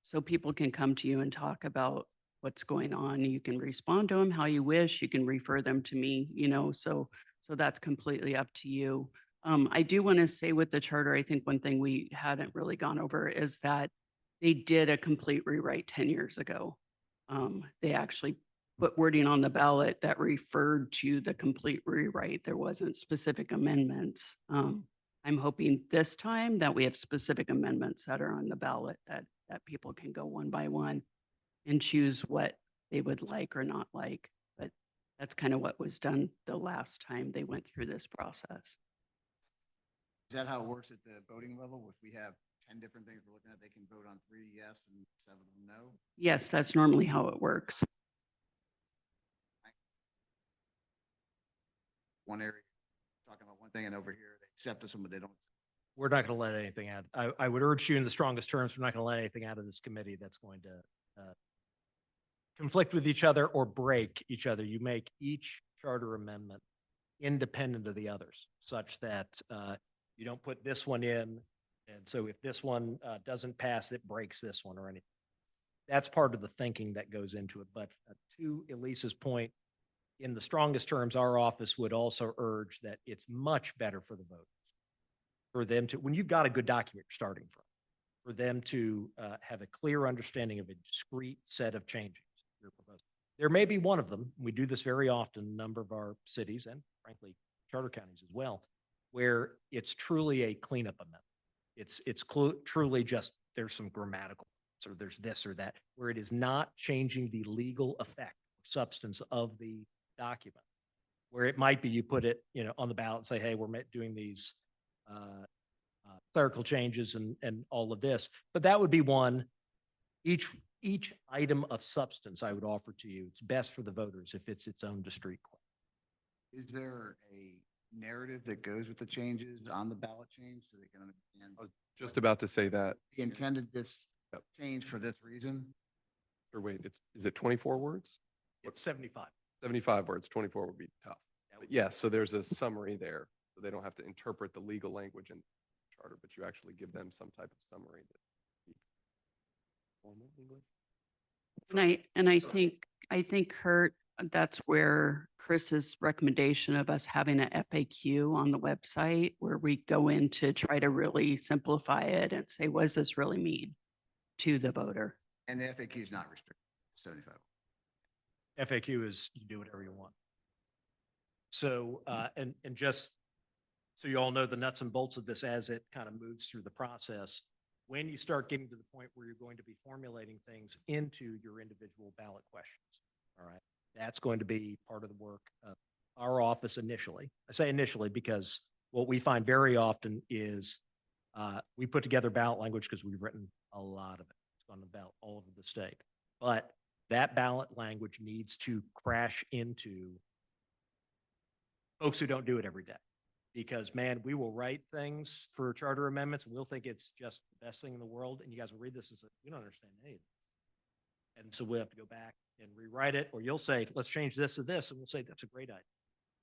So people can come to you and talk about what's going on. You can respond to them how you wish. You can refer them to me, so that's completely up to you. I do want to say with the charter, I think one thing we hadn't really gone over is that they did a complete rewrite 10 years ago. They actually put wording on the ballot that referred to the complete rewrite. There wasn't specific amendments. I'm hoping this time that we have specific amendments that are on the ballot that people can go one by one and choose what they would like or not like. But that's kind of what was done the last time they went through this process. is that how it works at the voting level? If we have 10 different things we're looking at, they can vote on 3 yes and 7 no? Yes, that's normally how it works. One area talking about one thing and over here they accept this one, but they don't. We're not going to let anything out. I would urge you in the strongest terms, we're not going to let anything out of this committee that's going to conflict with each other or break each other. You make each charter amendment independent of the others, such that you don't put this one in. And so if this one doesn't pass, it breaks this one or anything. That's part of the thinking that goes into it. But to Elisa's point, in the strongest terms, our office would also urge that it's much better for the voters, for them to, when you've got a good document you're starting from, for them to have a clear understanding of a discrete set of changes you're proposing. There may be one of them, we do this very often in a number of our cities and frankly, charter counties as well, where it's truly a cleanup amendment. It's truly just, there's some grammatical, or there's this or that, where it is not changing the legal effect, substance of the document. Where it might be you put it, on the ballot and say, hey, we're doing these clerical changes and all of this. But that would be one. Each item of substance I would offer to you, it's best for the voters if it's its own discrete question. Is there a narrative that goes with the changes on the ballot change so they can understand? I was just about to say that. We intended this change for this reason? Or wait, is it 24 words? It's 75. 75 words, 24 would be tough. But yes, so there's a summary there, so they don't have to interpret the legal language in the charter, but you actually give them some type of summary that formal English. And I think Kurt, that's where Chris's recommendation of us having an FAQ on the website where we go in to try to really simplify it and say, what does this really mean to the voter? And the FAQ is not restricted to 75. FAQ is you do whatever you want. So, and just so you all know the nuts and bolts of this as it kind of moves through the process, when you start getting to the point where you're going to be formulating things into your individual ballot questions, all right, that's going to be part of the work of our office initially. I say initially because what we find very often is we put together ballot language because we've written a lot of it. It's on the ballot all over the state. But that ballot language needs to crash into folks who don't do it every day. Because man, we will write things for charter amendments and we'll think it's just the best thing in the world. And you guys will read this and say, we don't understand any of this. And so we'll have to go back and rewrite it, or you'll say, let's change this to this. And we'll say, that's a great idea.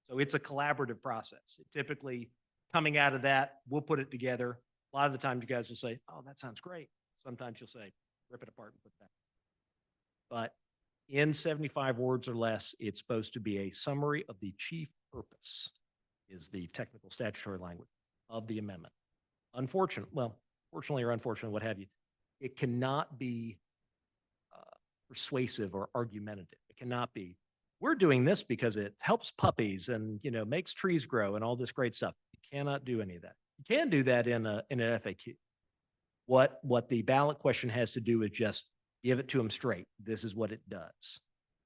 So it's a collaborative process. Typically coming out of that, we'll put it together. A lot of the times you guys will say, oh, that sounds great. Sometimes you'll say, rip it apart and put it back. But in 75 words or less, it's supposed to be a summary of the chief purpose, is the technical statutory language of the amendment. Fortunately or unfortunately, what have you, it cannot be persuasive or argumentative. It cannot be, we're doing this because it helps puppies and, makes trees grow and all this great stuff. You cannot do any of that. You can do that in an FAQ. What the ballot question has to do is just give it to them straight. This is what it does.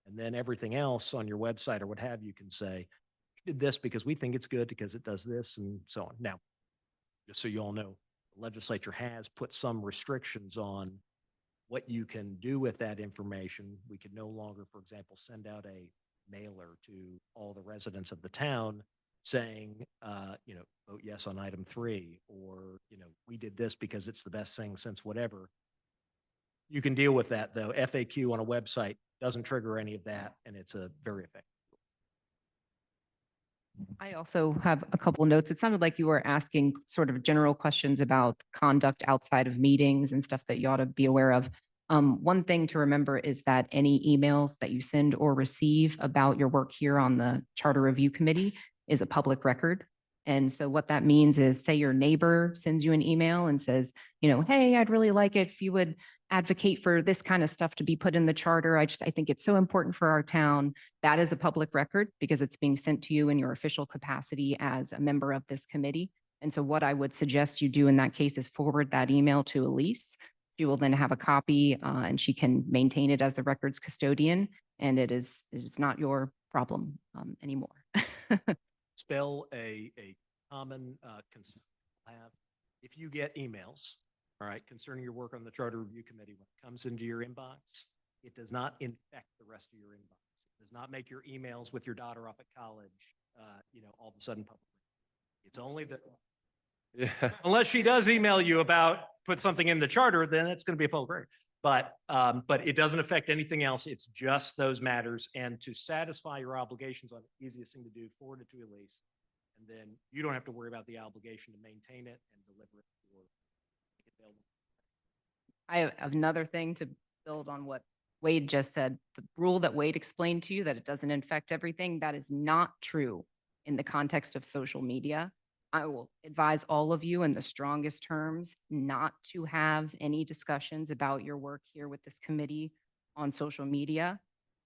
And then everything else on your website or what have you can say, we did this because we think it's good because it does this and so on. Now, just so you all know, the legislature has put some restrictions on what you can do with that information. We could no longer, for example, send out a mailer to all the residents of the town saying, vote yes on item 3, or, we did this because it's the best thing since whatever. You can deal with that though. FAQ on a website doesn't trigger any of that, and it's a very effective. I also have a couple notes. It sounded like you were asking sort of general questions about conduct outside of meetings and stuff that you ought to be aware of. One thing to remember is that any emails that you send or receive about your work here on the Charter Review Committee is a public record. And so what that means is, say your neighbor sends you an email and says, hey, I'd really like it if you would advocate for this kind of stuff to be put in the charter. I think it's so important for our town. That is a public record because it's being sent to you in your official capacity as a member of this committee. And so what I would suggest you do in that case is forward that email to Elise. She will then have a copy and she can maintain it as the records custodian. And it is not your problem anymore. Spell a common concern have. If you get emails, all right, concerning your work on the Charter Review Committee, when it comes into your inbox, it does not infect the rest of your inbox. It does not make your emails with your daughter off at college, all of a sudden public. It's only that, unless she does email you about put something in the charter, then it's going to be a public record. But it doesn't affect anything else. It's just those matters. And to satisfy your obligations on the easiest thing to do, forward it to Elise. And then you don't have to worry about the obligation to maintain it and deliver it or make it available. I have another thing to build on what Wade just said. The rule that Wade explained to you, that it doesn't infect everything, that is not true in the context of social media. I will advise all of you in the strongest terms not to have any discussions about your work here with this committee on social media.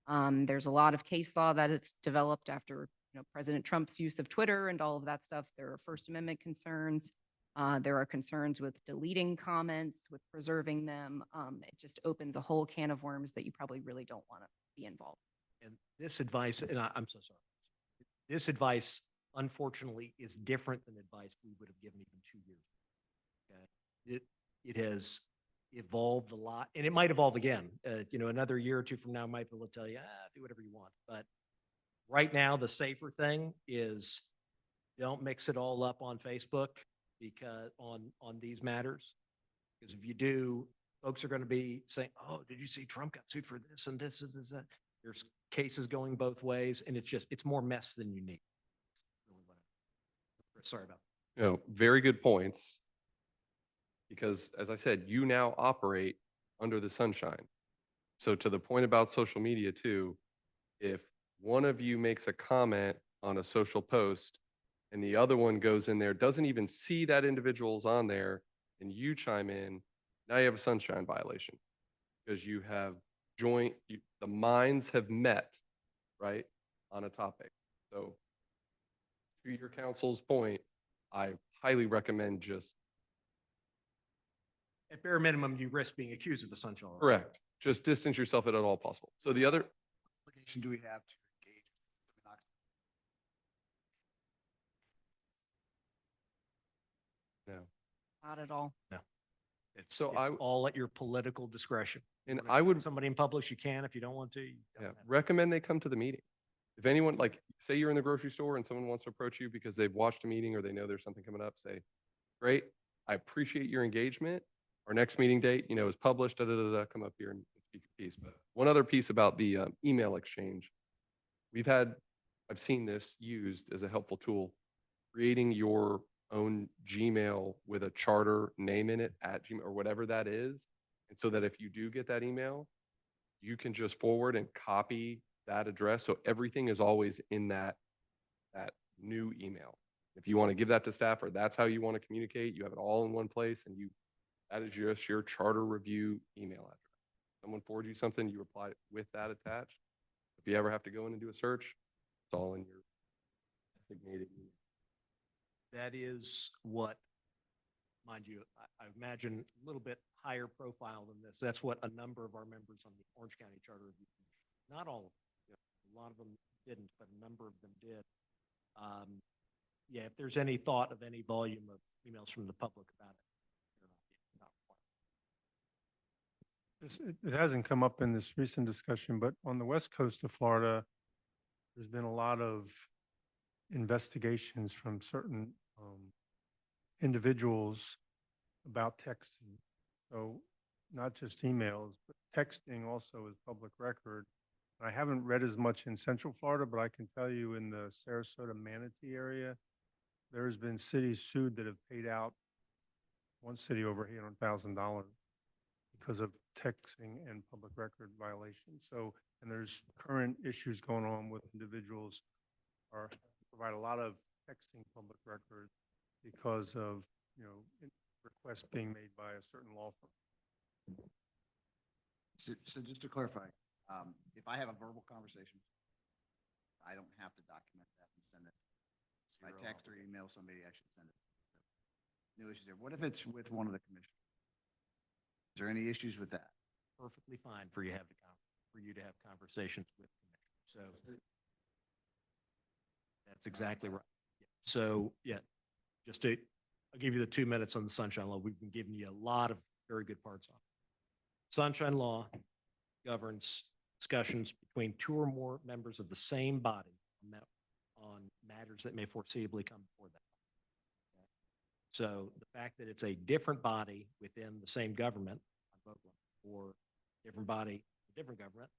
There's a lot of case law that it's developed after President Trump's use of Twitter and all of that stuff. There are First Amendment concerns. There are concerns with deleting comments, with preserving them. It just opens a whole can of worms that you probably really don't want to be involved. And this advice, and I'm so sorry. This advice, unfortunately, is different than advice we would have given even 2 years ago. Okay? It has evolved a lot, and it might evolve again. Another year or two from now, I might be able to tell you, do whatever you want. But right now, the safer thing is don't mix it all up on Facebook because on these matters. Because if you do, folks are going to be saying, oh, did you see Trump got sued for this and this and this? There's cases going both ways, and it's more mess than you need. Sorry about that. Very good points. Because as I said, you now operate under the sunshine. So to the point about social media too, if one of you makes a comment on a social post and the other one goes in there, doesn't even see that individual's on there, and you chime in, now you have a sunshine violation because you have the minds have met, right, on a topic. So to your council's point, I highly recommend just At bare minimum, you risk being accused of a sunshine law. correct. Just distance yourself at all possible. So the other, Obligation do we have to engage? no. Not at all. So It's all at your political discretion. And You wanna I call would Somebody in public, you can. If you don't want to, you don't yeah, have to. recommend they come to the meeting. If anyone, like, say you're in the grocery store and someone wants to approach you because they've watched a meeting or they know there's something coming up, say, great, I appreciate your engagement. Our next meeting date, is published, come up here and speak your piece. But one other piece about the email exchange, I've seen this used as a helpful tool, creating your own Gmail with a charter name in it at Gmail or whatever that is. And so that if you do get that email, you can just forward and copy that address. So everything is always in that new email. If you want to give that to staff or that's how you want to communicate, you have it all in one place and that is just your charter review email address. Someone forwards you something, you reply with that attached. If you ever have to go in and do a search, it's all in your designated email. That is what, mind you, I imagine a little bit higher profile than this. That's what a number of our members on the Orange County Charter Review Commission, not all of them, a lot of them didn't, but a number of them did. Yeah, if there's any thought of any volume of emails from the public about it, they're not required. It hasn't come up in this recent discussion, but on the west coast of Florida, there's been a lot of investigations from certain individuals about texting. So not just emails, but texting also is public record. I haven't read as much in Central Florida, but I can tell you in the Sarasota Manatee area, there's been cities sued that have paid out, one city over $800,000 because of texting and public record violations. So, and there's current issues going on with individuals provide a lot of texting public record because of, requests being made by a certain law firm. So just to clarify, if I have a verbal conversation, I don't have to document that and send it. By text or email, somebody actually send it. No issues there. What if it's with one of the commissioners? Is there any issues with that? Perfectly fine for you to have conversations with commissioners. So that's exactly right. So, yeah, I'll give you the 2 minutes on the Sunshine Law. We've been giving you a lot of very good parts on it. Sunshine Law governs discussions between two or more members of the same body on matters that may foreseeably come before that. Okay? So the fact that it's a different body within the same government, or different body, different government,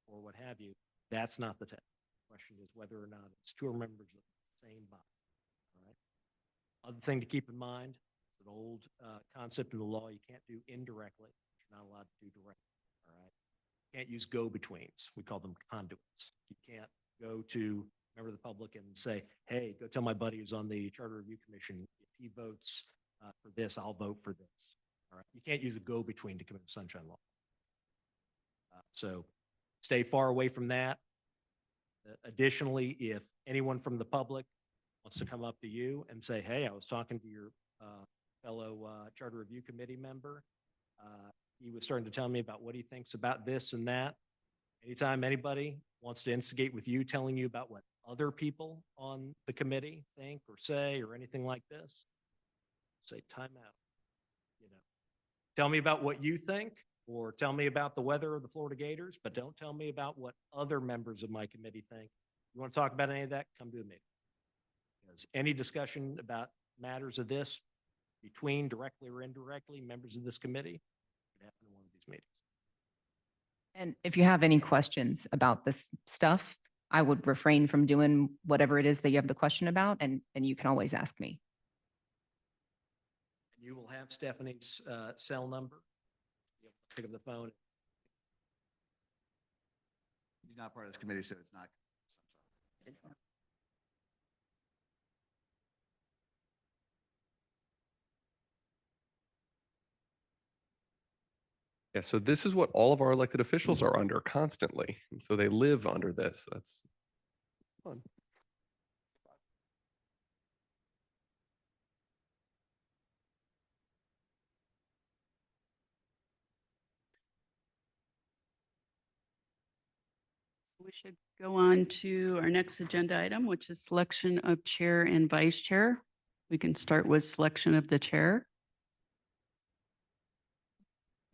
or what have you, that's not the test. The question is whether or not it's two or members of the same body. All right. Other thing to keep in mind, it's an old concept in the law. You can't do indirectly. You're not allowed to do directly. All right. You can't use go-betweens. We call them conduits. You can't go to a member of the public and say, hey, go tell my buddy who's on the Charter Review Commission, if he votes for this, I'll vote for this. All right. You can't use a go-between to commit the Sunshine Law. So stay far away from that. Additionally, if anyone from the public wants to come up to you and say, hey, I was talking to your fellow Charter Review Committee member. He was starting to tell me about what he thinks about this and that. Anytime anybody wants to instigate with you, telling you about what other people on the committee think or say or anything like this, say time out. Tell me about what you think, or tell me about the weather of the Florida Gators, but don't tell me about what other members of my committee think. You want to talk about any of that, come to a meeting. Because any discussion about matters of this between directly or indirectly members of this committee could happen in one of these meetings. And if you have any questions about this stuff, I would refrain from doing whatever it is that you have the question about, and you can always ask me. And you will have Stephanie's cell number. You'll pick up the phone. He's not part of this committee, so it's not. Yeah, so this is what all of our elected officials are under constantly. And so they live under this. That's fun. We should go on to our next agenda item, which is selection of chair and vice chair. We can start with selection of the chair.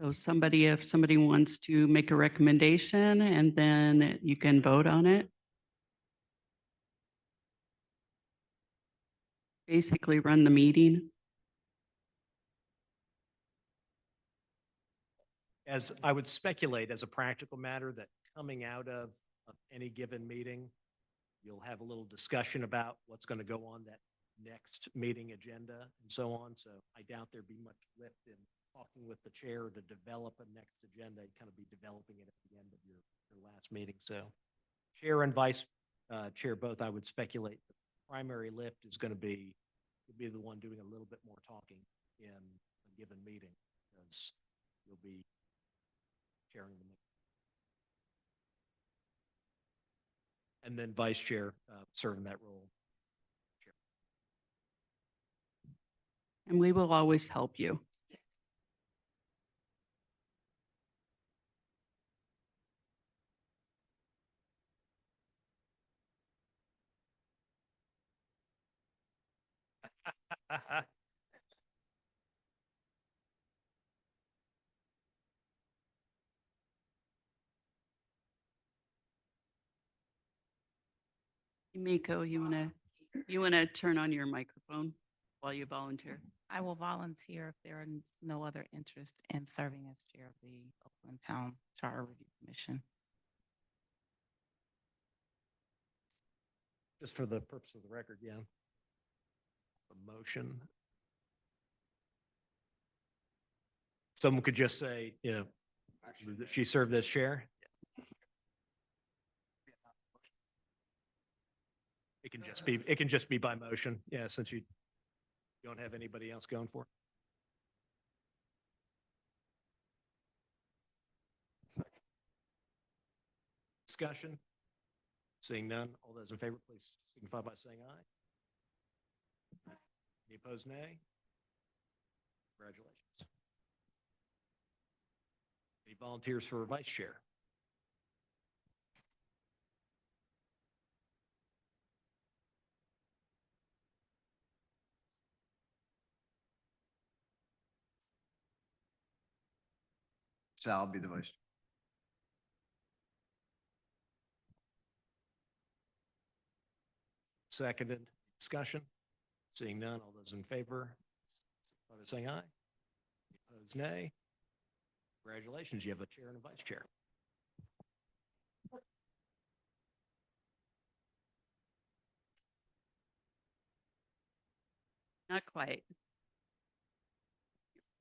So somebody, if somebody wants to make a recommendation and then you can vote on it. Basically run the meeting. As I would speculate as a practical matter that coming out of any given meeting, you'll have a little discussion about what's going to go on that next meeting agenda and so on. So I doubt there'd be much lift in talking with the chair to develop a next agenda. You'd kind of be developing it at the end of your last meeting. So chair and vice chair both, I would speculate the primary lift is going to be, you'll be the one doing a little bit more talking in a given meeting because you'll be chairing the meeting. And then vice chair serving that role. And we will always help you. Miko, you wanna turn on your microphone while you volunteer? I will volunteer if there are no other interest in serving as chair of the Oakland Town Charter Review Commission. Just for the purpose of the record, yeah. A motion. Someone could just say, you know, that she served as chair. It can just be by motion. Yeah, since you don't have anybody else going for it. Discussion? Seeing none, all those in favor, please signify by saying aye. Any opposed, nay? Congratulations. Any volunteers for vice chair? So I'll be the vice. Seconded. Discussion? Seeing none, all those in favor, signify by saying aye. Any opposed, nay? Congratulations, you have a chair and a vice chair. Not quite.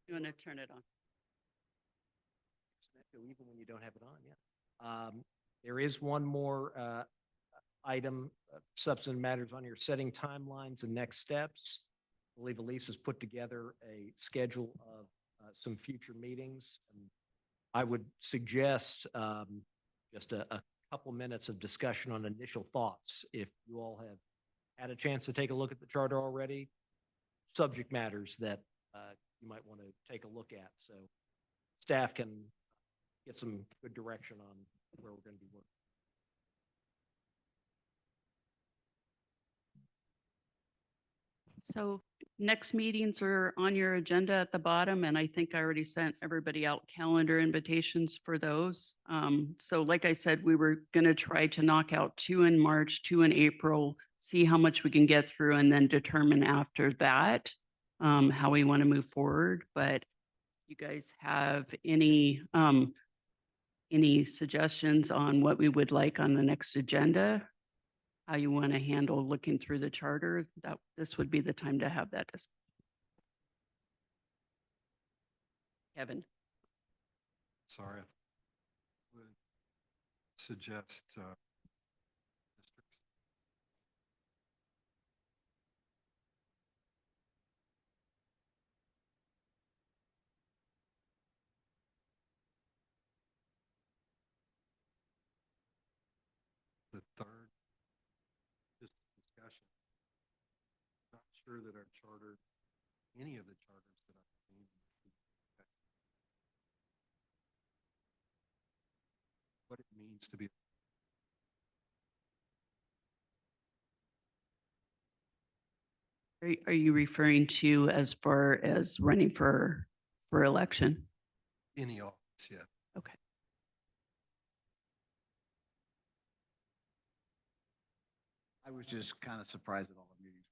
You wanna turn it on? Even when you don't have it on, yeah. There is one more item, substantive matters on your setting timelines and next steps. I believe Elise has put together a schedule of some future meetings. And I would suggest just a couple minutes of discussion on initial thoughts. If you all have had a chance to take a look at the charter already, subject matters that you might want to take a look at. So staff can get some good direction on where we're going to be working. So next meetings are on your agenda at the bottom, and I think I already sent everybody out calendar invitations for those. So like I said, we were gonna try to knock out 2 in March, 2 in April, see how much we can get through, and then determine after that how we want to move forward. But you guys have any suggestions on what we would like on the next agenda? How you want to handle looking through the charter, that this would be the time to have that discussion. Kevin, Sorry. Would suggest the third, just discussion. Not sure that our charter, any of the charters that I've seen, what it means to be. are you referring to as far as running for election? any office yet. Okay. I was just kind of surprised at all the meetings.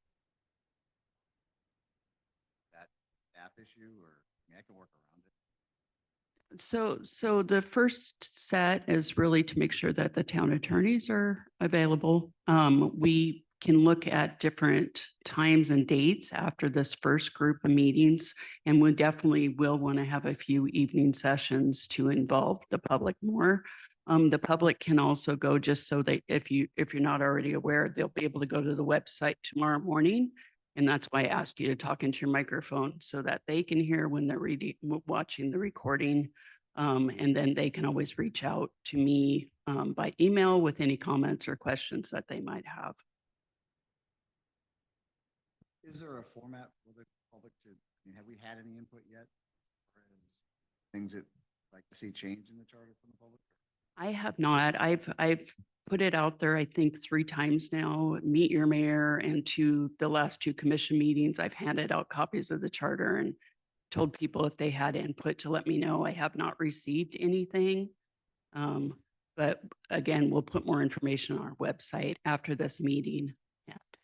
That staff issue, or, I mean, I can work around it. So the first set is really to make sure that the town attorneys are available. We can look at different times and dates after this first group of meetings. And we definitely will want to have a few evening sessions to involve the public more. The public can also go, just so that if you're not already aware, they'll be able to go to the website tomorrow morning. And that's why I asked you to talk into your microphone so that they can hear when they're watching the recording. And then they can always reach out to me by email with any comments or questions that they might have. Is there a format for the public to, I mean, have we had any input yet? Or is things that like to see change in the charter from the public? I have not. I've put it out there, I think 3 times now, meet your mayor, and to the last 2 commission meetings, I've handed out copies of the charter and told people if they had input to let me know. I have not received anything. But again, we'll put more information on our website after this meeting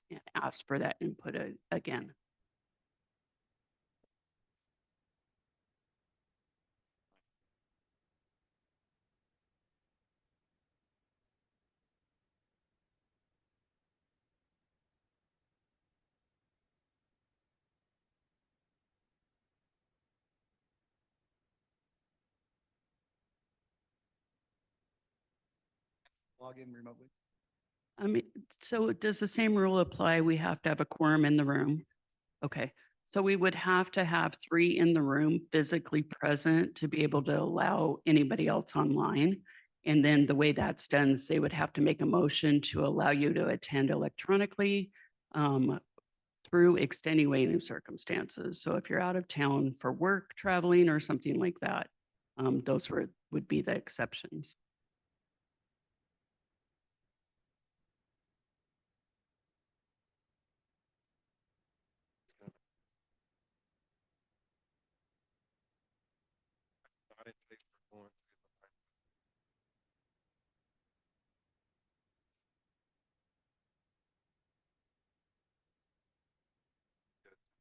and ask for that input again. Log in remotely? I mean, so does the same rule apply? We have to have a quorum in the room? Okay, so we would have to have 3 in the room physically present to be able to allow anybody else online. And then the way that's done is they would have to make a motion to allow you to attend electronically through extenuating circumstances. So if you're out of town for work, traveling, or something like that, those would be the exceptions. Not in today's performance.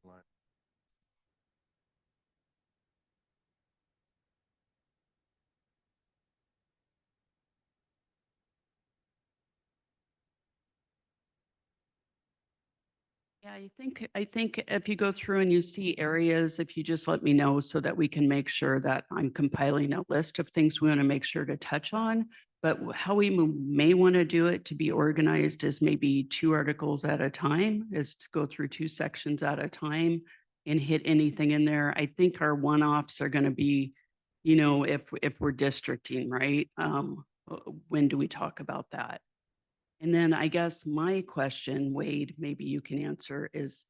Line. Yeah, I think if you go through and you see areas, if you just let me know so that we can make sure that I'm compiling a list of things we want to make sure to touch on. But how we may want to do it to be organized is maybe 2 articles at a time, is to go through 2 sections at a time and hit anything in there. I think our one-offs are going to be, if we're districting, right? When do we talk about that? And then I guess my question, Wade, maybe you can answer, is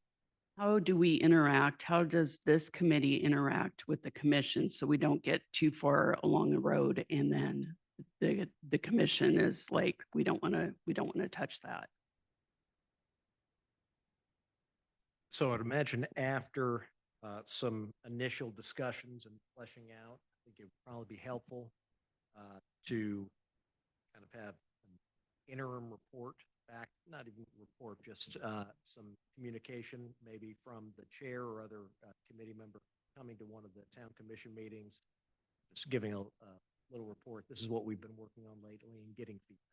how do we interact? How does this committee interact with the commission so we don't get too far along the road and then the commission is like, we don't want to touch that. So I'd imagine after some initial discussions and fleshing out, I think it would probably be helpful to kind of have an interim report back, not even report, just some communication maybe from the chair or other committee member coming to one of the town commission meetings, just giving a little report. This is what we've been working on lately and getting feedback.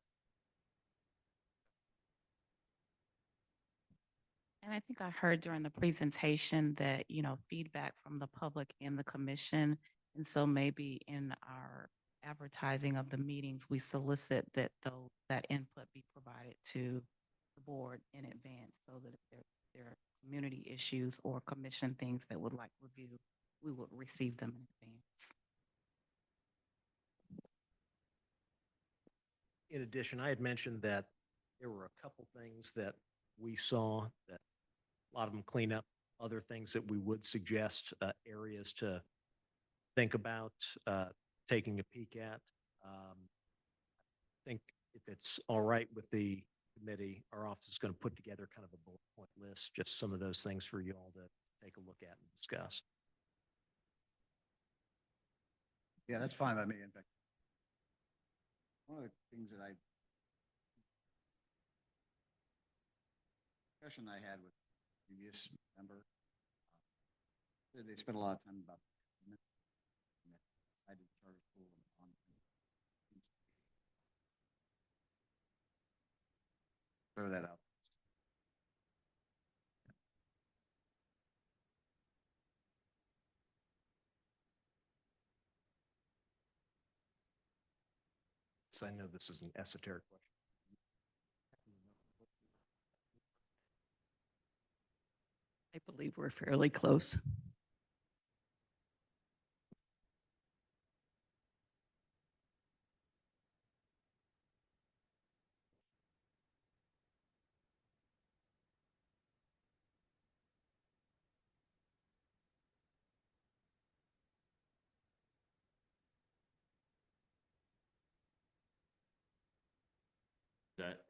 And I think I heard during the presentation that, feedback from the public and the commission. And so maybe in our advertising of the meetings, we solicit that that input be provided to the board in advance so that if there are community issues or commission things that would like review, we would receive them in advance. In addition, I had mentioned that there were a couple things that we saw that a lot of them clean up, other things that we would suggest areas to think about taking a peek at. I think if it's all right with the committee, our office is going to put together kind of a bullet point list, just some of those things for you all to take a look at and discuss. Yeah, that's fine by me. In fact, one of the things that discussion I had with previous member, said they spent a lot of time about I did charter school on throw that out. So I know this is an esoteric question. I believe we're fairly close.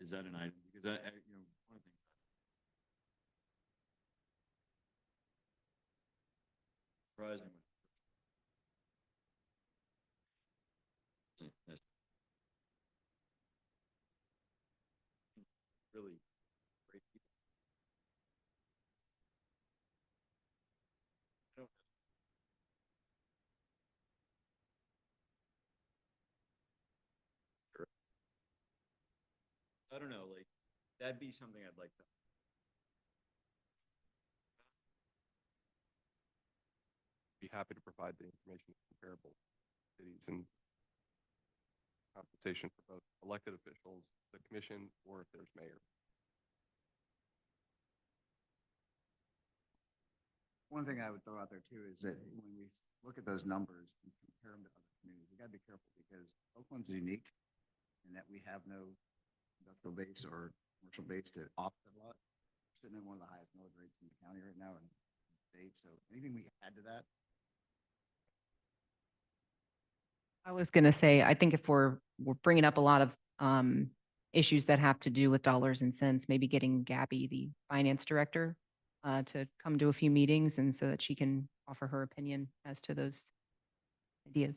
Is that an item? Because you know, one of the things. Surprising. That's really great people. I don't I don't know, like, that'd be something I'd like to. Be happy to provide the information of comparable cities and compensation for both elected officials, the commission, or if there's mayor. One thing I would throw out there too is that when we look at those numbers and compare them to other communities, we gotta be careful because Oakland's unique in that we have no industrial base or commercial base to offset a lot. We're sitting in one of the highest millage rates in the county right now and state. So anything we add to that, I was going to say, I think if we're bringing up a lot of issues that have to do with dollars and cents, maybe getting Gabby, the finance director, to come to a few meetings and so that she can offer her opinion as to those ideas.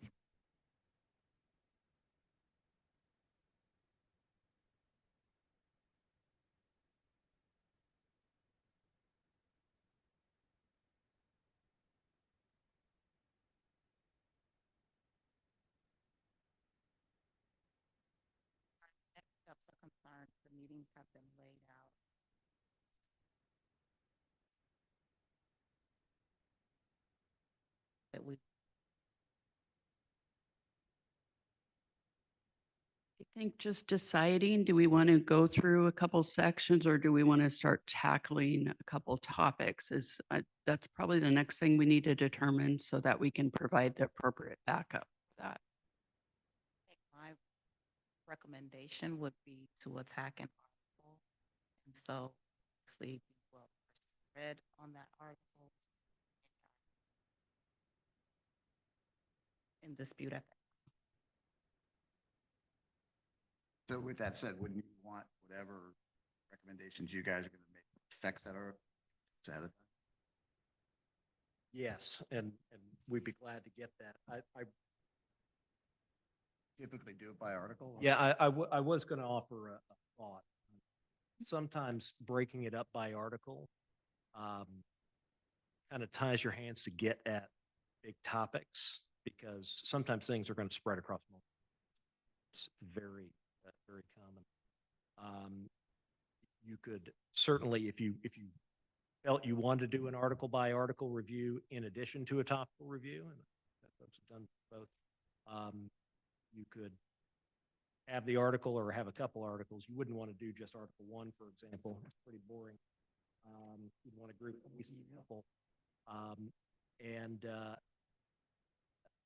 Next steps are concerned, the meetings have been laid out. That we I think just deciding, do we want to go through a couple sections or do we want to start tackling a couple topics is, that's probably the next thing we need to determine so that we can provide the appropriate backup for that. think my recommendation would be to attack an article. And so, obviously, be well read on that article. In dispute at that. so with that said, wouldn't you want whatever recommendations you guys are gonna make affects that are satisfied? Yes, and we'd be glad to get that. I Typically do it by article? or- Yeah, I was going to offer a thought. Sometimes breaking it up by article kind of ties your hands to get at big topics because sometimes things are going to spread across multiple. It's very, very common. You could certainly, if you felt you wanted to do an article by article review in addition to a topical review, and that folks have done both. You could have the article or have a couple articles. You wouldn't want to do just Article 1, for example. It's pretty boring. You'd want to group at least a couple.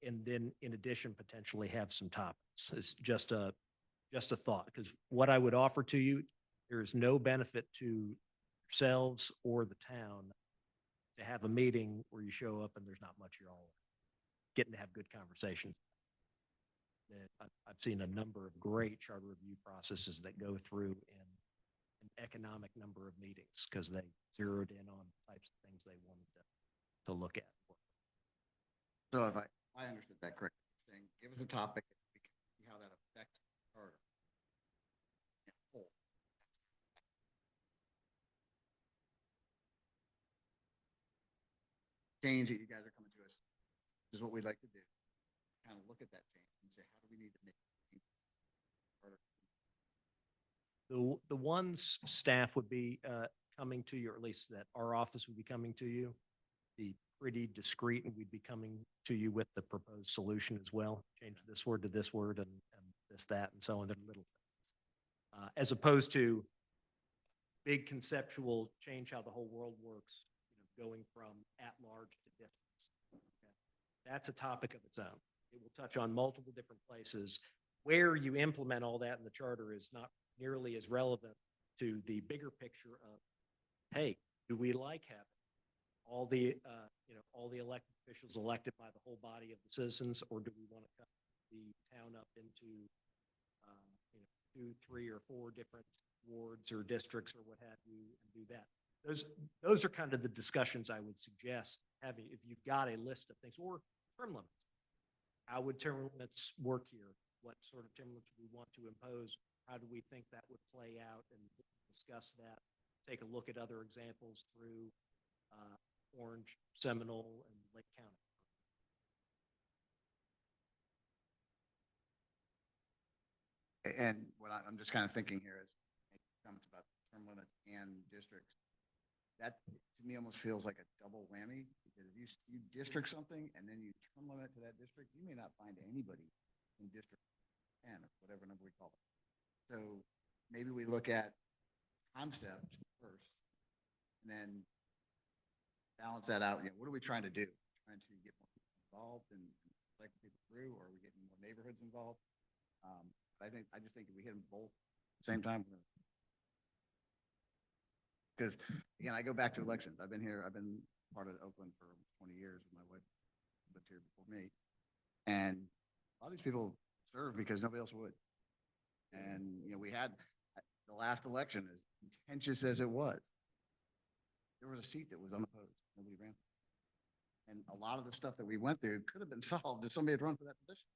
And then in addition, potentially have some topics. It's just a thought, because what I would offer to you, there is no benefit to yourselves or the town to have a meeting where you show up and there's not much you're all getting to have good conversations. I've seen a number of great charter review processes that go through in an economic number of meetings because they zeroed in on types of things they wanted to look at. So if I understood that correctly, you're saying topic. We can see how that affects the charter. in whole. Change that you guys are coming to us, this is what we'd like to do. Kind of look at that change and say, how do we need to make it charter? The ones staff would be coming to you, or at least that our office would be coming to you, be pretty discreet, and we'd be coming to you with the proposed solution as well. Change this word to this word and this, that, and so on, the little. As opposed to big conceptual change how the whole world works, going from at large to districts. Okay? That's a topic of its own. It will touch on multiple different places. Where you implement all that in the charter is not nearly as relevant to the bigger picture of, hey, do we like having all the, all the elected officials elected by the whole body of the citizens, or do we want to cut the town up into, 2, 3, or 4 different wards or districts or what have you, and do that? Those are kind of the discussions I would suggest having if you've got a list of things, or term limits. How would term limits work here? What sort of term limits do we want to impose? How do we think that would play out, and discuss that? Take a look at other examples through Orange, Seminole, and Lake County. And what I'm just kind of thinking here is comments about term limits and districts. That to me almost feels like a double whammy, because if you district something and then you term limit to that district, you may not find anybody in district 10 or whatever number we call it. So maybe we look at concept first and then balance that out. What are we trying to do? Trying to get more people involved and select people through, or are we getting more neighborhoods involved? I just think if we hit them both at the same time, because again, I go back to elections. I've been part of Oakland for 20 years. My wife lived here before me. And a lot of these people serve because nobody else would. And, we had the last election, as contentious as it was, there was a seat that was unopposed. Nobody ran. And a lot of the stuff that we went through could have been solved if somebody had run for that position.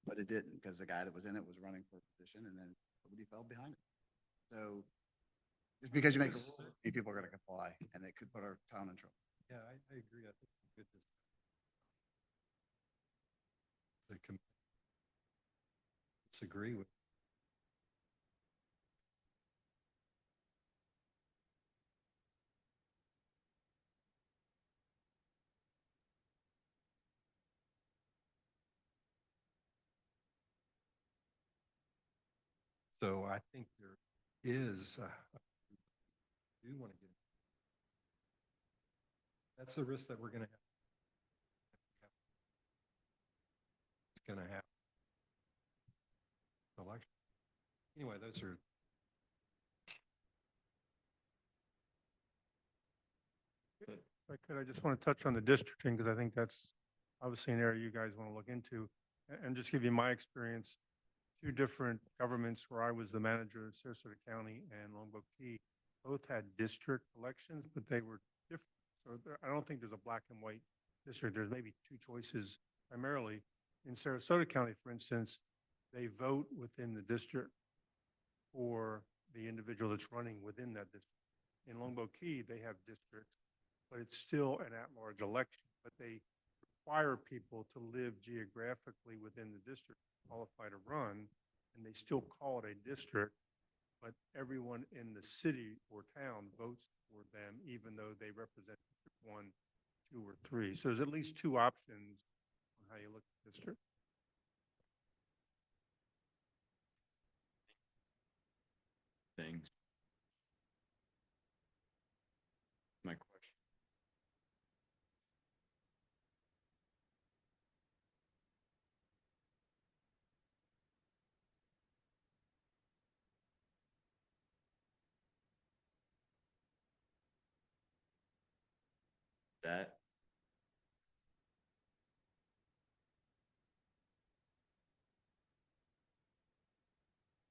But it didn't, because the guy that was in it was running for a position, and then somebody fell behind it. So just because you make a rule, people are going to comply, and it could put our town in trouble. Yeah, I agree. I think it's good to disagree with. So I think there is, do want to get. That's the risk that we're going to have. It's going to happen. Election. Anyway, those are. If I just want to touch on the districting, because I think that's obviously an area you guys want to look into, and just give you my experience. 2 different governments where I was the manager of Sarasota County and Longboat Key, both had district elections, but they were different. So I don't think there's a black and white district. There's maybe 2 choices primarily. In Sarasota County, for instance, they vote within the district for the individual that's running within that district. In Longboat Key, they have districts, but it's still an at-large election. But they require people to live geographically within the district to qualify to run, and they still call it a district, but everyone in the city or town votes for them, even though they represent District 1, 2, or 3. So there's at least 2 options on how you look at the district. Things. My question. That.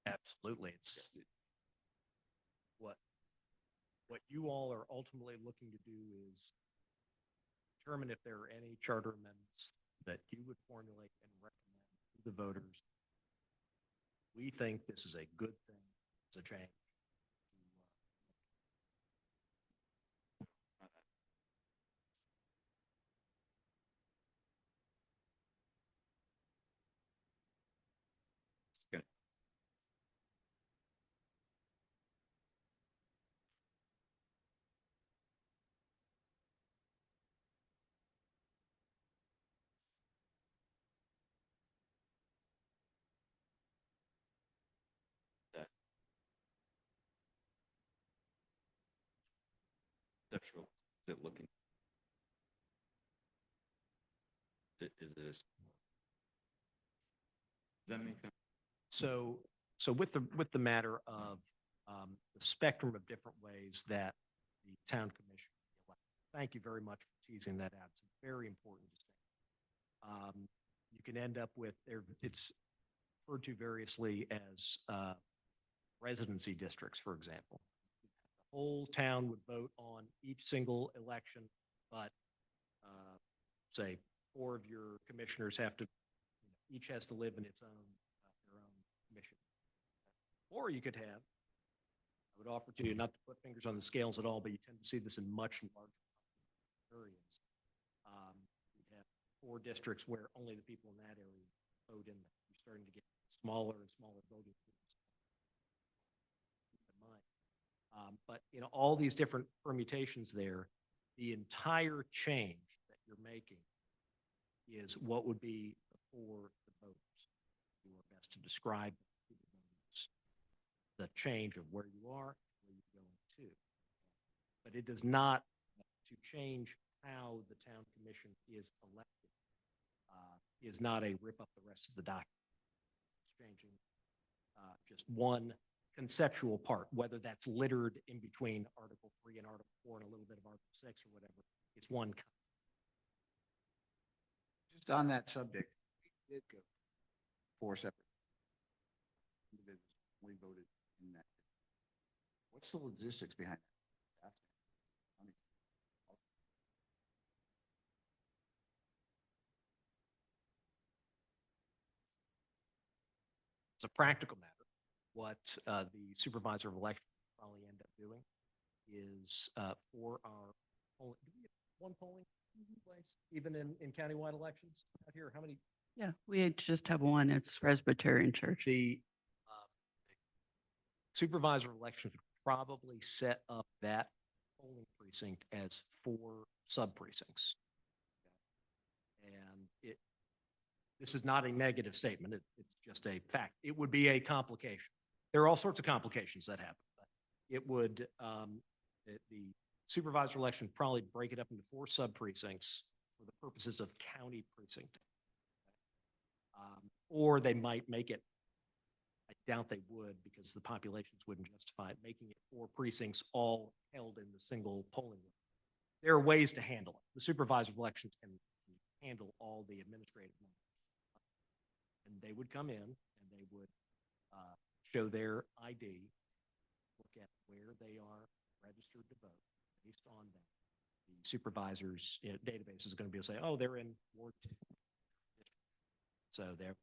Absolutely. It's what you all are ultimately looking to do is determine if there are any charter amendments that you would formulate and recommend to the the voters. We think this is a good thing. It's a change. Good. That. Conceptual, is it looking? Is it? Does that make sense? So, with the matter of the spectrum of different ways that the town commission, can be elected, thank you very much for teasing that out. It's a very important distinction. You can end up with there. It's referred to variously as residency districts, for example. The whole town would vote on each single election, but say 4 of your commissioners have to, each has to live in its own their own commission. Or you could have, I would offer to you not to put fingers on the scales at all, but you tend to see this in much larger areas. You have 4 districts where only the people in that area vote in them. You're starting to get smaller and smaller voting groups. Keep in mind. But in all these different permutations there, the entire change that you're making is what would be for the voters. Do our best to describe to the voters the change of where you are, where you're going to. But it does not to change how the town commission is elected. Is not a rip up the rest of the document. It's changing just one conceptual part, whether that's littered in between Article 3 and Article 4 and a little bit of Article 6 or whatever. It's one. Just on that subject, we did go 4 separate individuals. We voted in that. What's the logistics behind that? I mean, It's a practical matter. What the supervisor of election will probably end up doing is for our polling, do we have one polling place, even in countywide elections out here? How many? Yeah, we just have one. It's Presbyterian Church. The supervisor of elections would probably set up that polling precinct as 4 sub-precincts. And this is not a negative statement. It's just a fact. It would be a complication. There are all sorts of complications that happen. But it would, the supervisor election would probably break it up into 4 sub-precincts for the purposes of county precinct. Or they might make it, I doubt they would because the populations wouldn't justify it, making it 4 precincts all held in the single polling unit. There are ways to handle it. The supervisor of elections can handle all the administrative matters. And they would come in and they would show their ID, look at where they are registered to vote. Based on that, the supervisor's database is going to be able to say, oh, they're in Ward 2. So they're.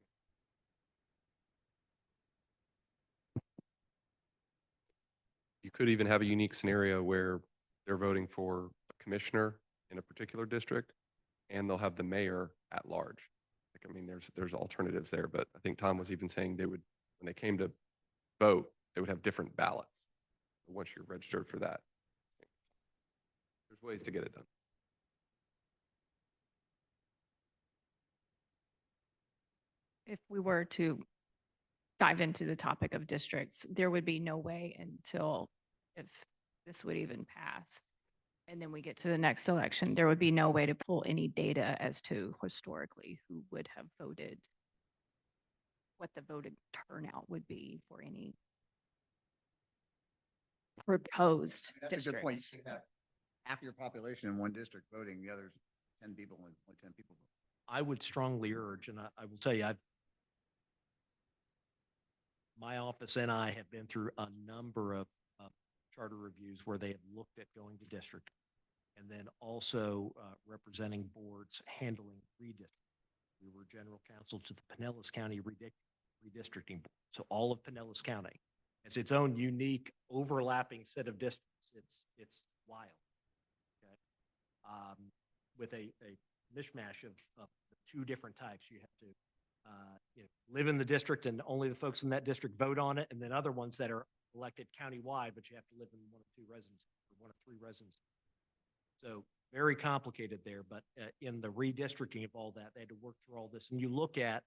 You could even have a unique scenario where they're voting for a commissioner in a particular district and they'll have the mayor at large. Like, I mean, there's alternatives there, but I think Tom was even saying they would, when they came to vote, they would have different ballots once you're registered for that. There's ways to get it done. If we were to dive into the topic of districts, there would be no way until if this would even pass. And then we get to the next election, there would be no way to pull any data as to historically who would have voted, what the voting turnout would be for any proposed That's a good point. districts. You can have half your population in one district voting, the others 10 people, and only 10 people vote. I would strongly urge, and I will tell you, my office and I have been through a number of charter reviews where they have looked at going to district and then also representing boards handling redistricting. We were general counsel to the Pinellas County Redistricting Board. So all of Pinellas County has its own unique overlapping set of districts. It's wild. Okay. With a mishmash of the two different types. You have to live in the district and only the folks in that district vote on it, and then other ones that are elected countywide, but you have to live in one of two residences or one of three residences. So very complicated there, but in the redistricting of all that, they had to work through all this. And you look at,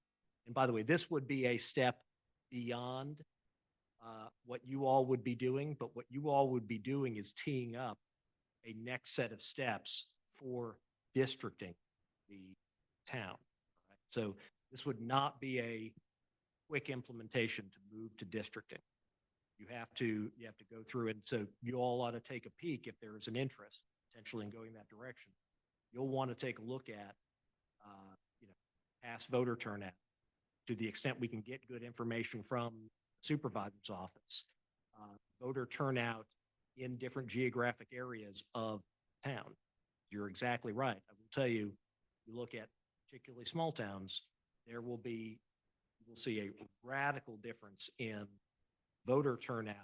and by the way, this would be a step beyond what you all would be doing, but what you all would be doing is teeing up a next set of steps for districting the town. Right? So this would not be a quick implementation to move to districting. You have to go through it. So you all ought to take a peek if there is an interest potentially in going that direction. You'll want to take a look at, past voter turnout to the extent we can get good information from the supervisor's office, voter turnout in different geographic areas of town. You're exactly right. I will tell you, you look at particularly small towns, you will see a radical difference in voter turnout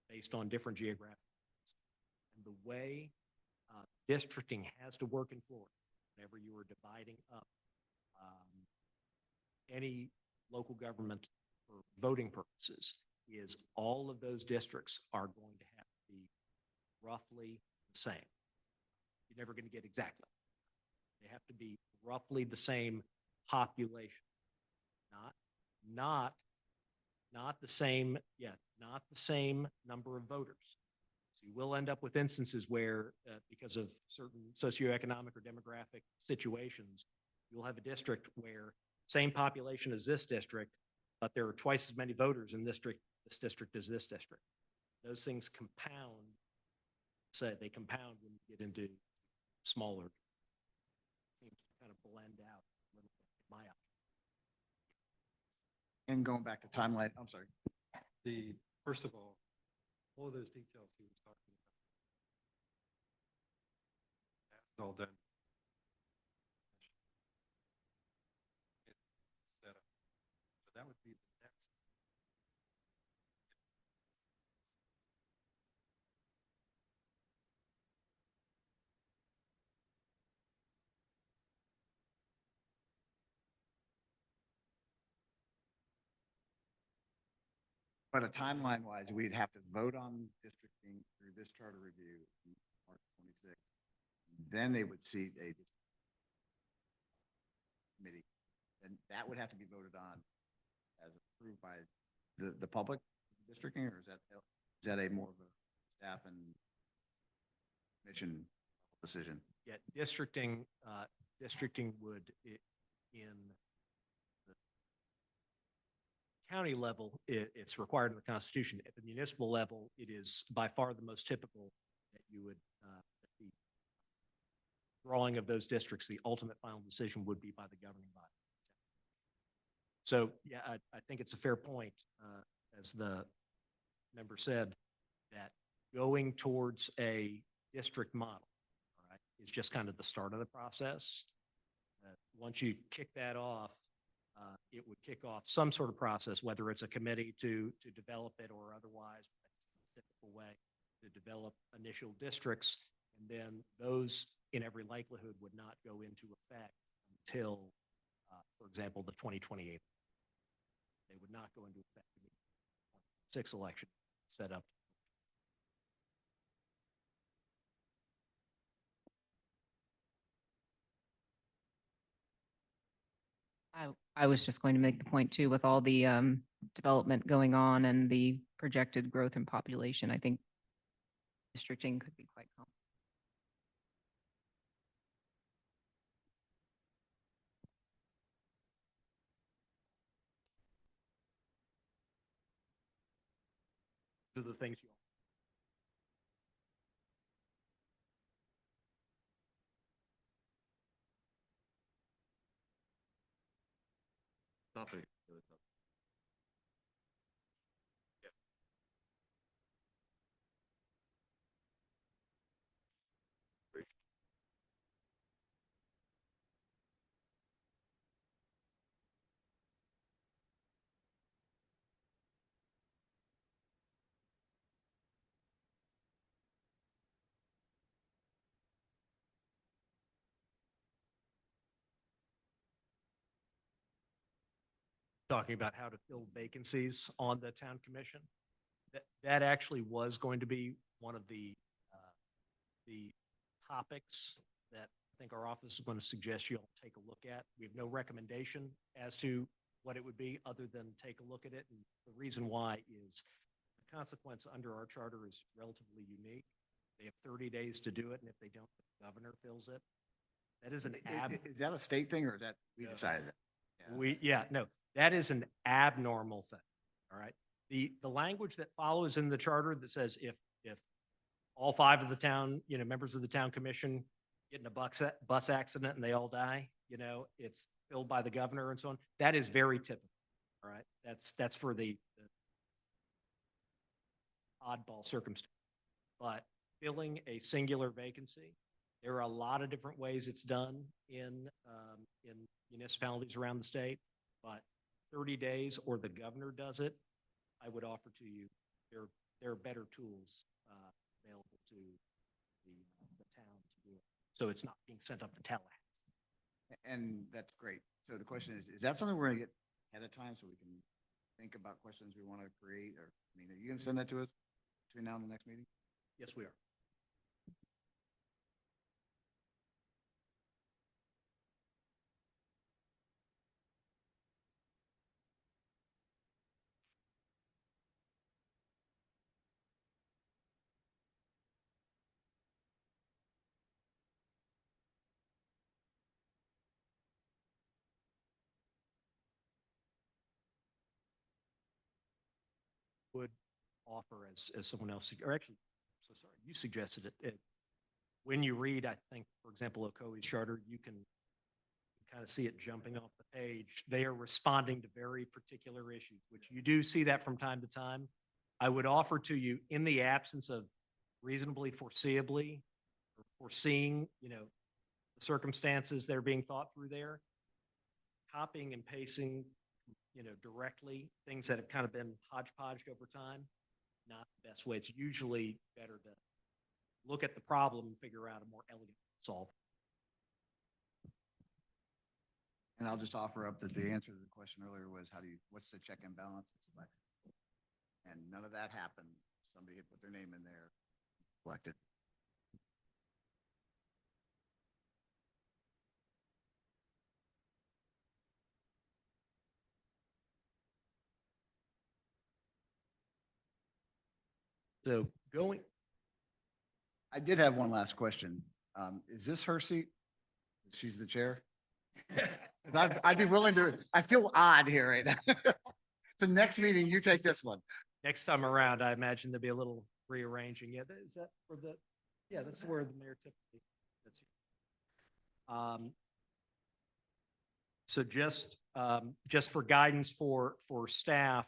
based on different geographic areas. And the way districting has to work in Florida, whenever you are dividing up any local government for voting purposes, is all of those districts are going to have to be roughly the same. You're never going to get exactly. They have to be roughly the same population, not the same, not the same number of voters. So you will end up with instances where, because of certain socioeconomic or demographic situations, you'll have a district where same population as this district, but there are twice as many voters in this district as this district. Those things compound. So they compound when you get into smaller. Seems to kind of blend out a little bit in my opinion. And going back to timeline, I'm sorry. First of all of those details he was talking about, that's all done. It's set up. So that would be the next. But a timeline wise, we'd have to vote on districting through this charter review in March 26th. Then they would see a committee, and that would have to be voted on as approved by the public districting, or is that a more of a staff and commission decision? Yeah, districting would in the county level, it's required in the Constitution. At the municipal level, it is by far the most typical that you would the drawing of those districts. The ultimate final decision would be by the governing body. So yeah, I think it's a fair point, as the member said, that going towards a district model, all right, is just kind of the start of the process. Once you kick that off, it would kick off some sort of process, whether it's a committee to develop it or otherwise, a typical way to develop initial districts, and then those, in every likelihood, would not go into effect until, for example, the 2028. They would not go into effect in the 2026 election set up. I was just going to make the point too, with all the development going on and the projected growth in population, I think districting could be quite complicated. Those are the things you Topic. Really tough. talking about how to fill vacancies on the town commission. That actually was going to be one of the topics that I think our office is going to suggest you all take a look at. We have no recommendation as to what it would be other than take a look at it. And the reason why is the consequence under our charter is relatively unique. They have 30 days to do it, and if they don't, the governor fills it. That is an Is that a state thing or is that we No. decided that? no, that is an abnormal thing. All right. The language that follows in the charter that says if all 5 of the town, members of the town commission get in a bus accident and they all die, it's filled by the governor and so on. That is very typical. All right. That's for the oddball circumstance. But filling a singular vacancy, there are a lot of different ways it's done in municipalities around the state, but 30 days or the governor does it, I would offer to you, there are better tools available to the town to do it. So it's not being sent up to Tallahassee. And that's great. So the question is that something we're gonna get ahead of time so we can think about questions we want to create? Or, are you gonna send that to us between now and the next meeting? Yes, we are. Would offer as someone else, or actually, so sorry, you suggested it. When you read, I think, for example, Ocoee's charter, you can kind of see it jumping off the page. They are responding to very particular issues, which you do see that from time to time. I would offer to you, in the absence of reasonably foreseeably or foreseeing, the circumstances that are being thought through there, copying and pasting, directly things that have kind of been hodgepodged over time, not the best way. It's usually better to look at the problem and figure out a more elegant solve. And I'll just offer up that the answer to the question earlier was what's the check and balance? And none of that happened. Somebody had put their name in there, collected. So going, I did have one last question. Is this her seat? She's the chair? 'Cause I'd be willing to, I feel odd here right now. So next meeting, you take this one. next time around, I imagine there'll be a little rearranging. Yeah, is that for yeah, this is where the mayor typically, that's here. So just for guidance for staff,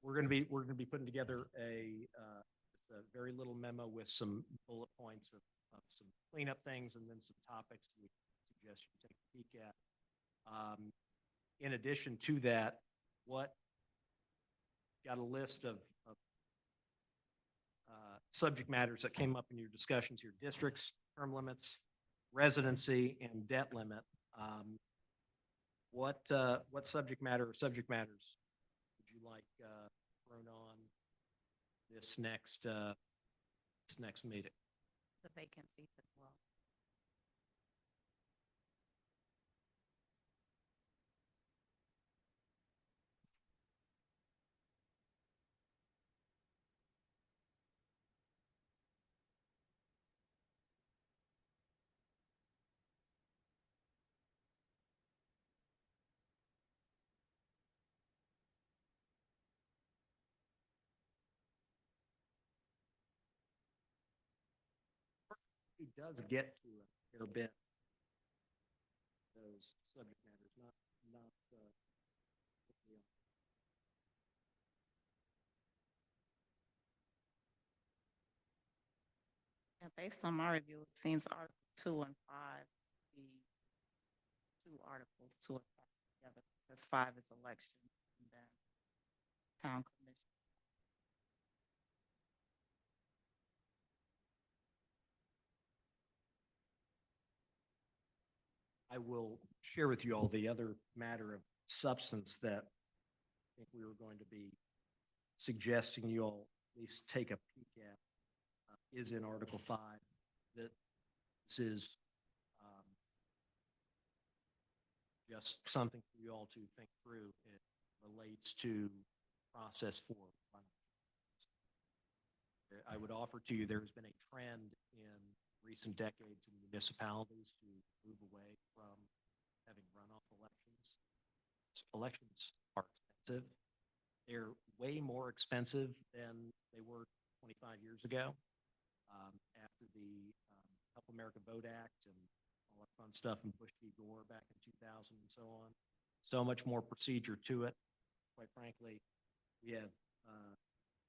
we're going to be putting together a very little memo with some bullet points of some cleanup things and then some topics that we suggest you take a peek at. In addition to that, got a list of subject matters that came up in your discussions here: districts, term limits, residency, and debt limit. What subject matter or subject matters would you like thrown on this next meeting? The vacancies as well. He does get to a fair bit those subject matters, not And based on my review, it seems Article 2 and 5, the two articles, 2 and 5 together, because 5 is election and then town commission. I will share with you all the other matter of substance that I think we were going to be suggesting you all at least take a peek at is in Article 5. That this is just something for you all to think through. It relates to process for I would offer to you, there's been a trend in recent decades in municipalities to move away from having runoff elections. Elections are expensive. They're way more expensive than they were 25 years ago. After the Help America Vote Act and all that fun stuff in Bush v. Gore back in 2000 and so on. So much more procedure to it. Quite frankly, we have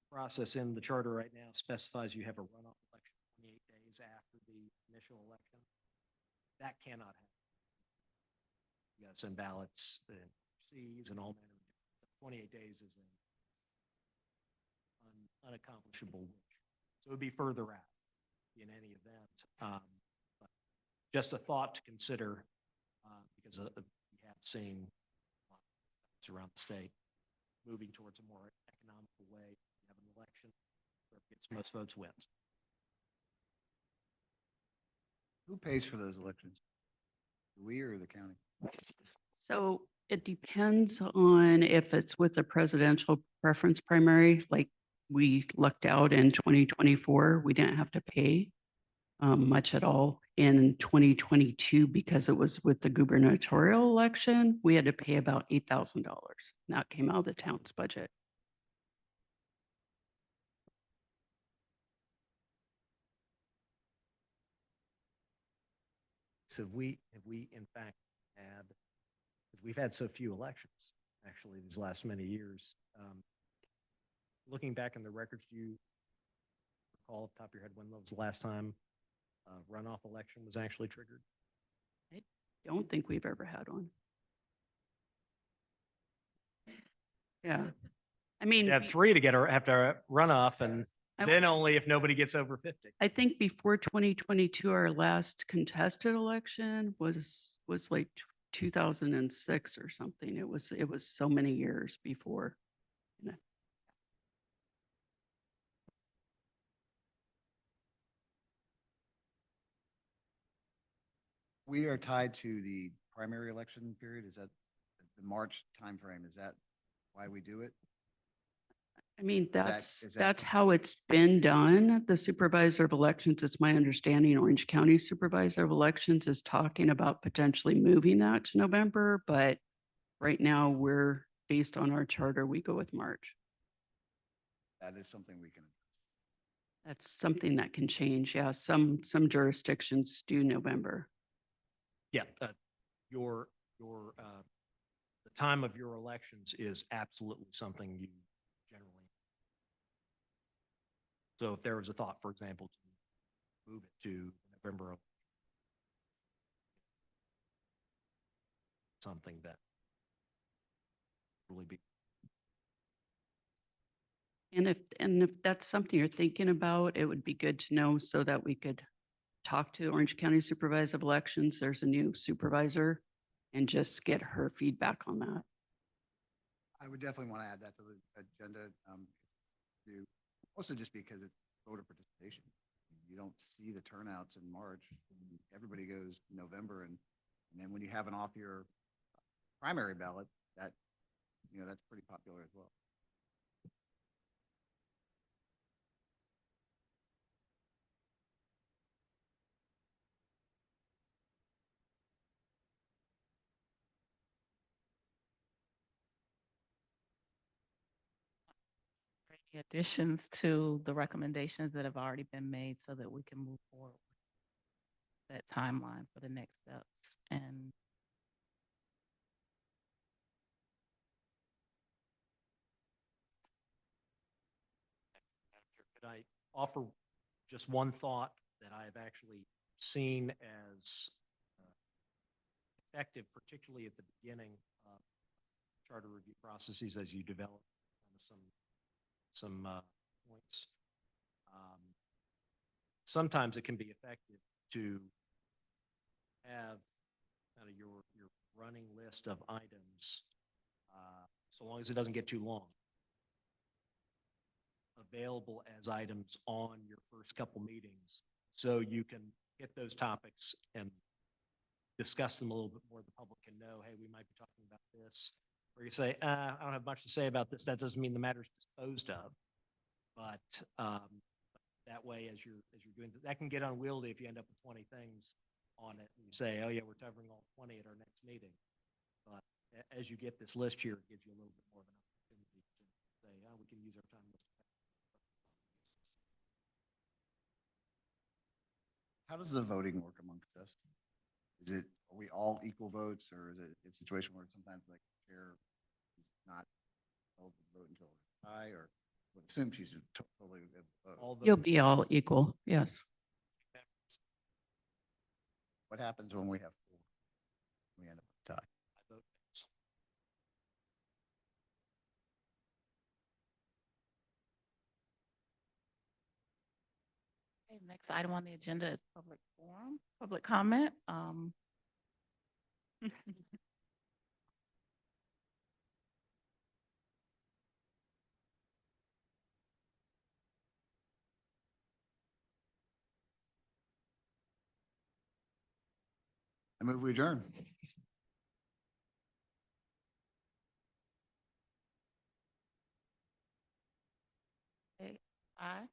process in the charter right now specifies you have a runoff election 28 days after the initial election. That cannot happen. You got to send ballots and overseas and all manner of different. 28 days is an unaccomplishable wish. So it would be further out in any event. But just a thought to consider because we have seen around the state moving towards a more economical way. You have an election, whoever gets most votes wins. Who pays for those elections? We or the county? So it depends on if it's with the presidential preference primary, like we lucked out in 2024, we didn't have to pay much at all. In 2022, because it was with the gubernatorial election, we had to pay about $8,000. That came out of the town's budget. So have we in fact had, because we've had so few elections actually these last many years. Looking back in the records, do you recall off the top of your head when was the last time runoff election was actually triggered? I don't think we've ever had one. Yeah. I mean, You have three to get after a runoff and I- then only if nobody gets over 50. I think before 2022, our last contested election was like 2006 or something. It was so many years before. We are tied to the primary election period. Is that the March timeframe? Is that why we do it? I mean, is that- that's how it's been done. The supervisor of elections, it's my understanding, Orange County Supervisor of Elections is talking about potentially moving that to November, but right now based on our charter, we go with March. That is something we can. That's something that can change. Yeah, some jurisdictions do November. Yeah, the time of your elections is absolutely something you generally. So if there was a thought, for example, to move it to November, something that really be. And if that's something you're thinking about, it would be good to know so that we could talk to Orange County Supervisor of Elections. There's a new supervisor and just get her feedback on that. I would definitely want to add that to the agenda. Also just because it's voter participation. You don't see the turnouts in March. Everybody goes November and then when you have an off your primary ballot, that's pretty popular as well. Any additions to the recommendations that have already been made so that we can move forward with that timeline for the next steps and Could I offer just one thought that I have actually seen as effective, particularly at the beginning of charter review processes as you develop some points. Sometimes it can be effective to have kind of your running list of items, so long as it doesn't get too long, available as items on your first couple meetings, so you can hit those topics and discuss them a little bit more. The public can know, hey, we might be talking about this. Or you say, I don't have much to say about this. That doesn't mean the matter's disposed of. But that way, as you're doing, that can get unwieldy if you end up with 20 things on it. And you say, oh yeah, we're covering all 20 at our next meeting. But as you get this list here, it gives you a little bit more of an opportunity to say, oh, we can use our time. How does the voting work amongst us? Are we all equal votes, or is it a situation where sometimes like the chair is not able to vote until I, or would assume she's totally able to vote? All You'll those be all equal, yes. What happens when we have four? We end up with a tie. I vote yes. Okay, next item on the agenda is public forum, public comment. I move we adjourn. Okay, aye.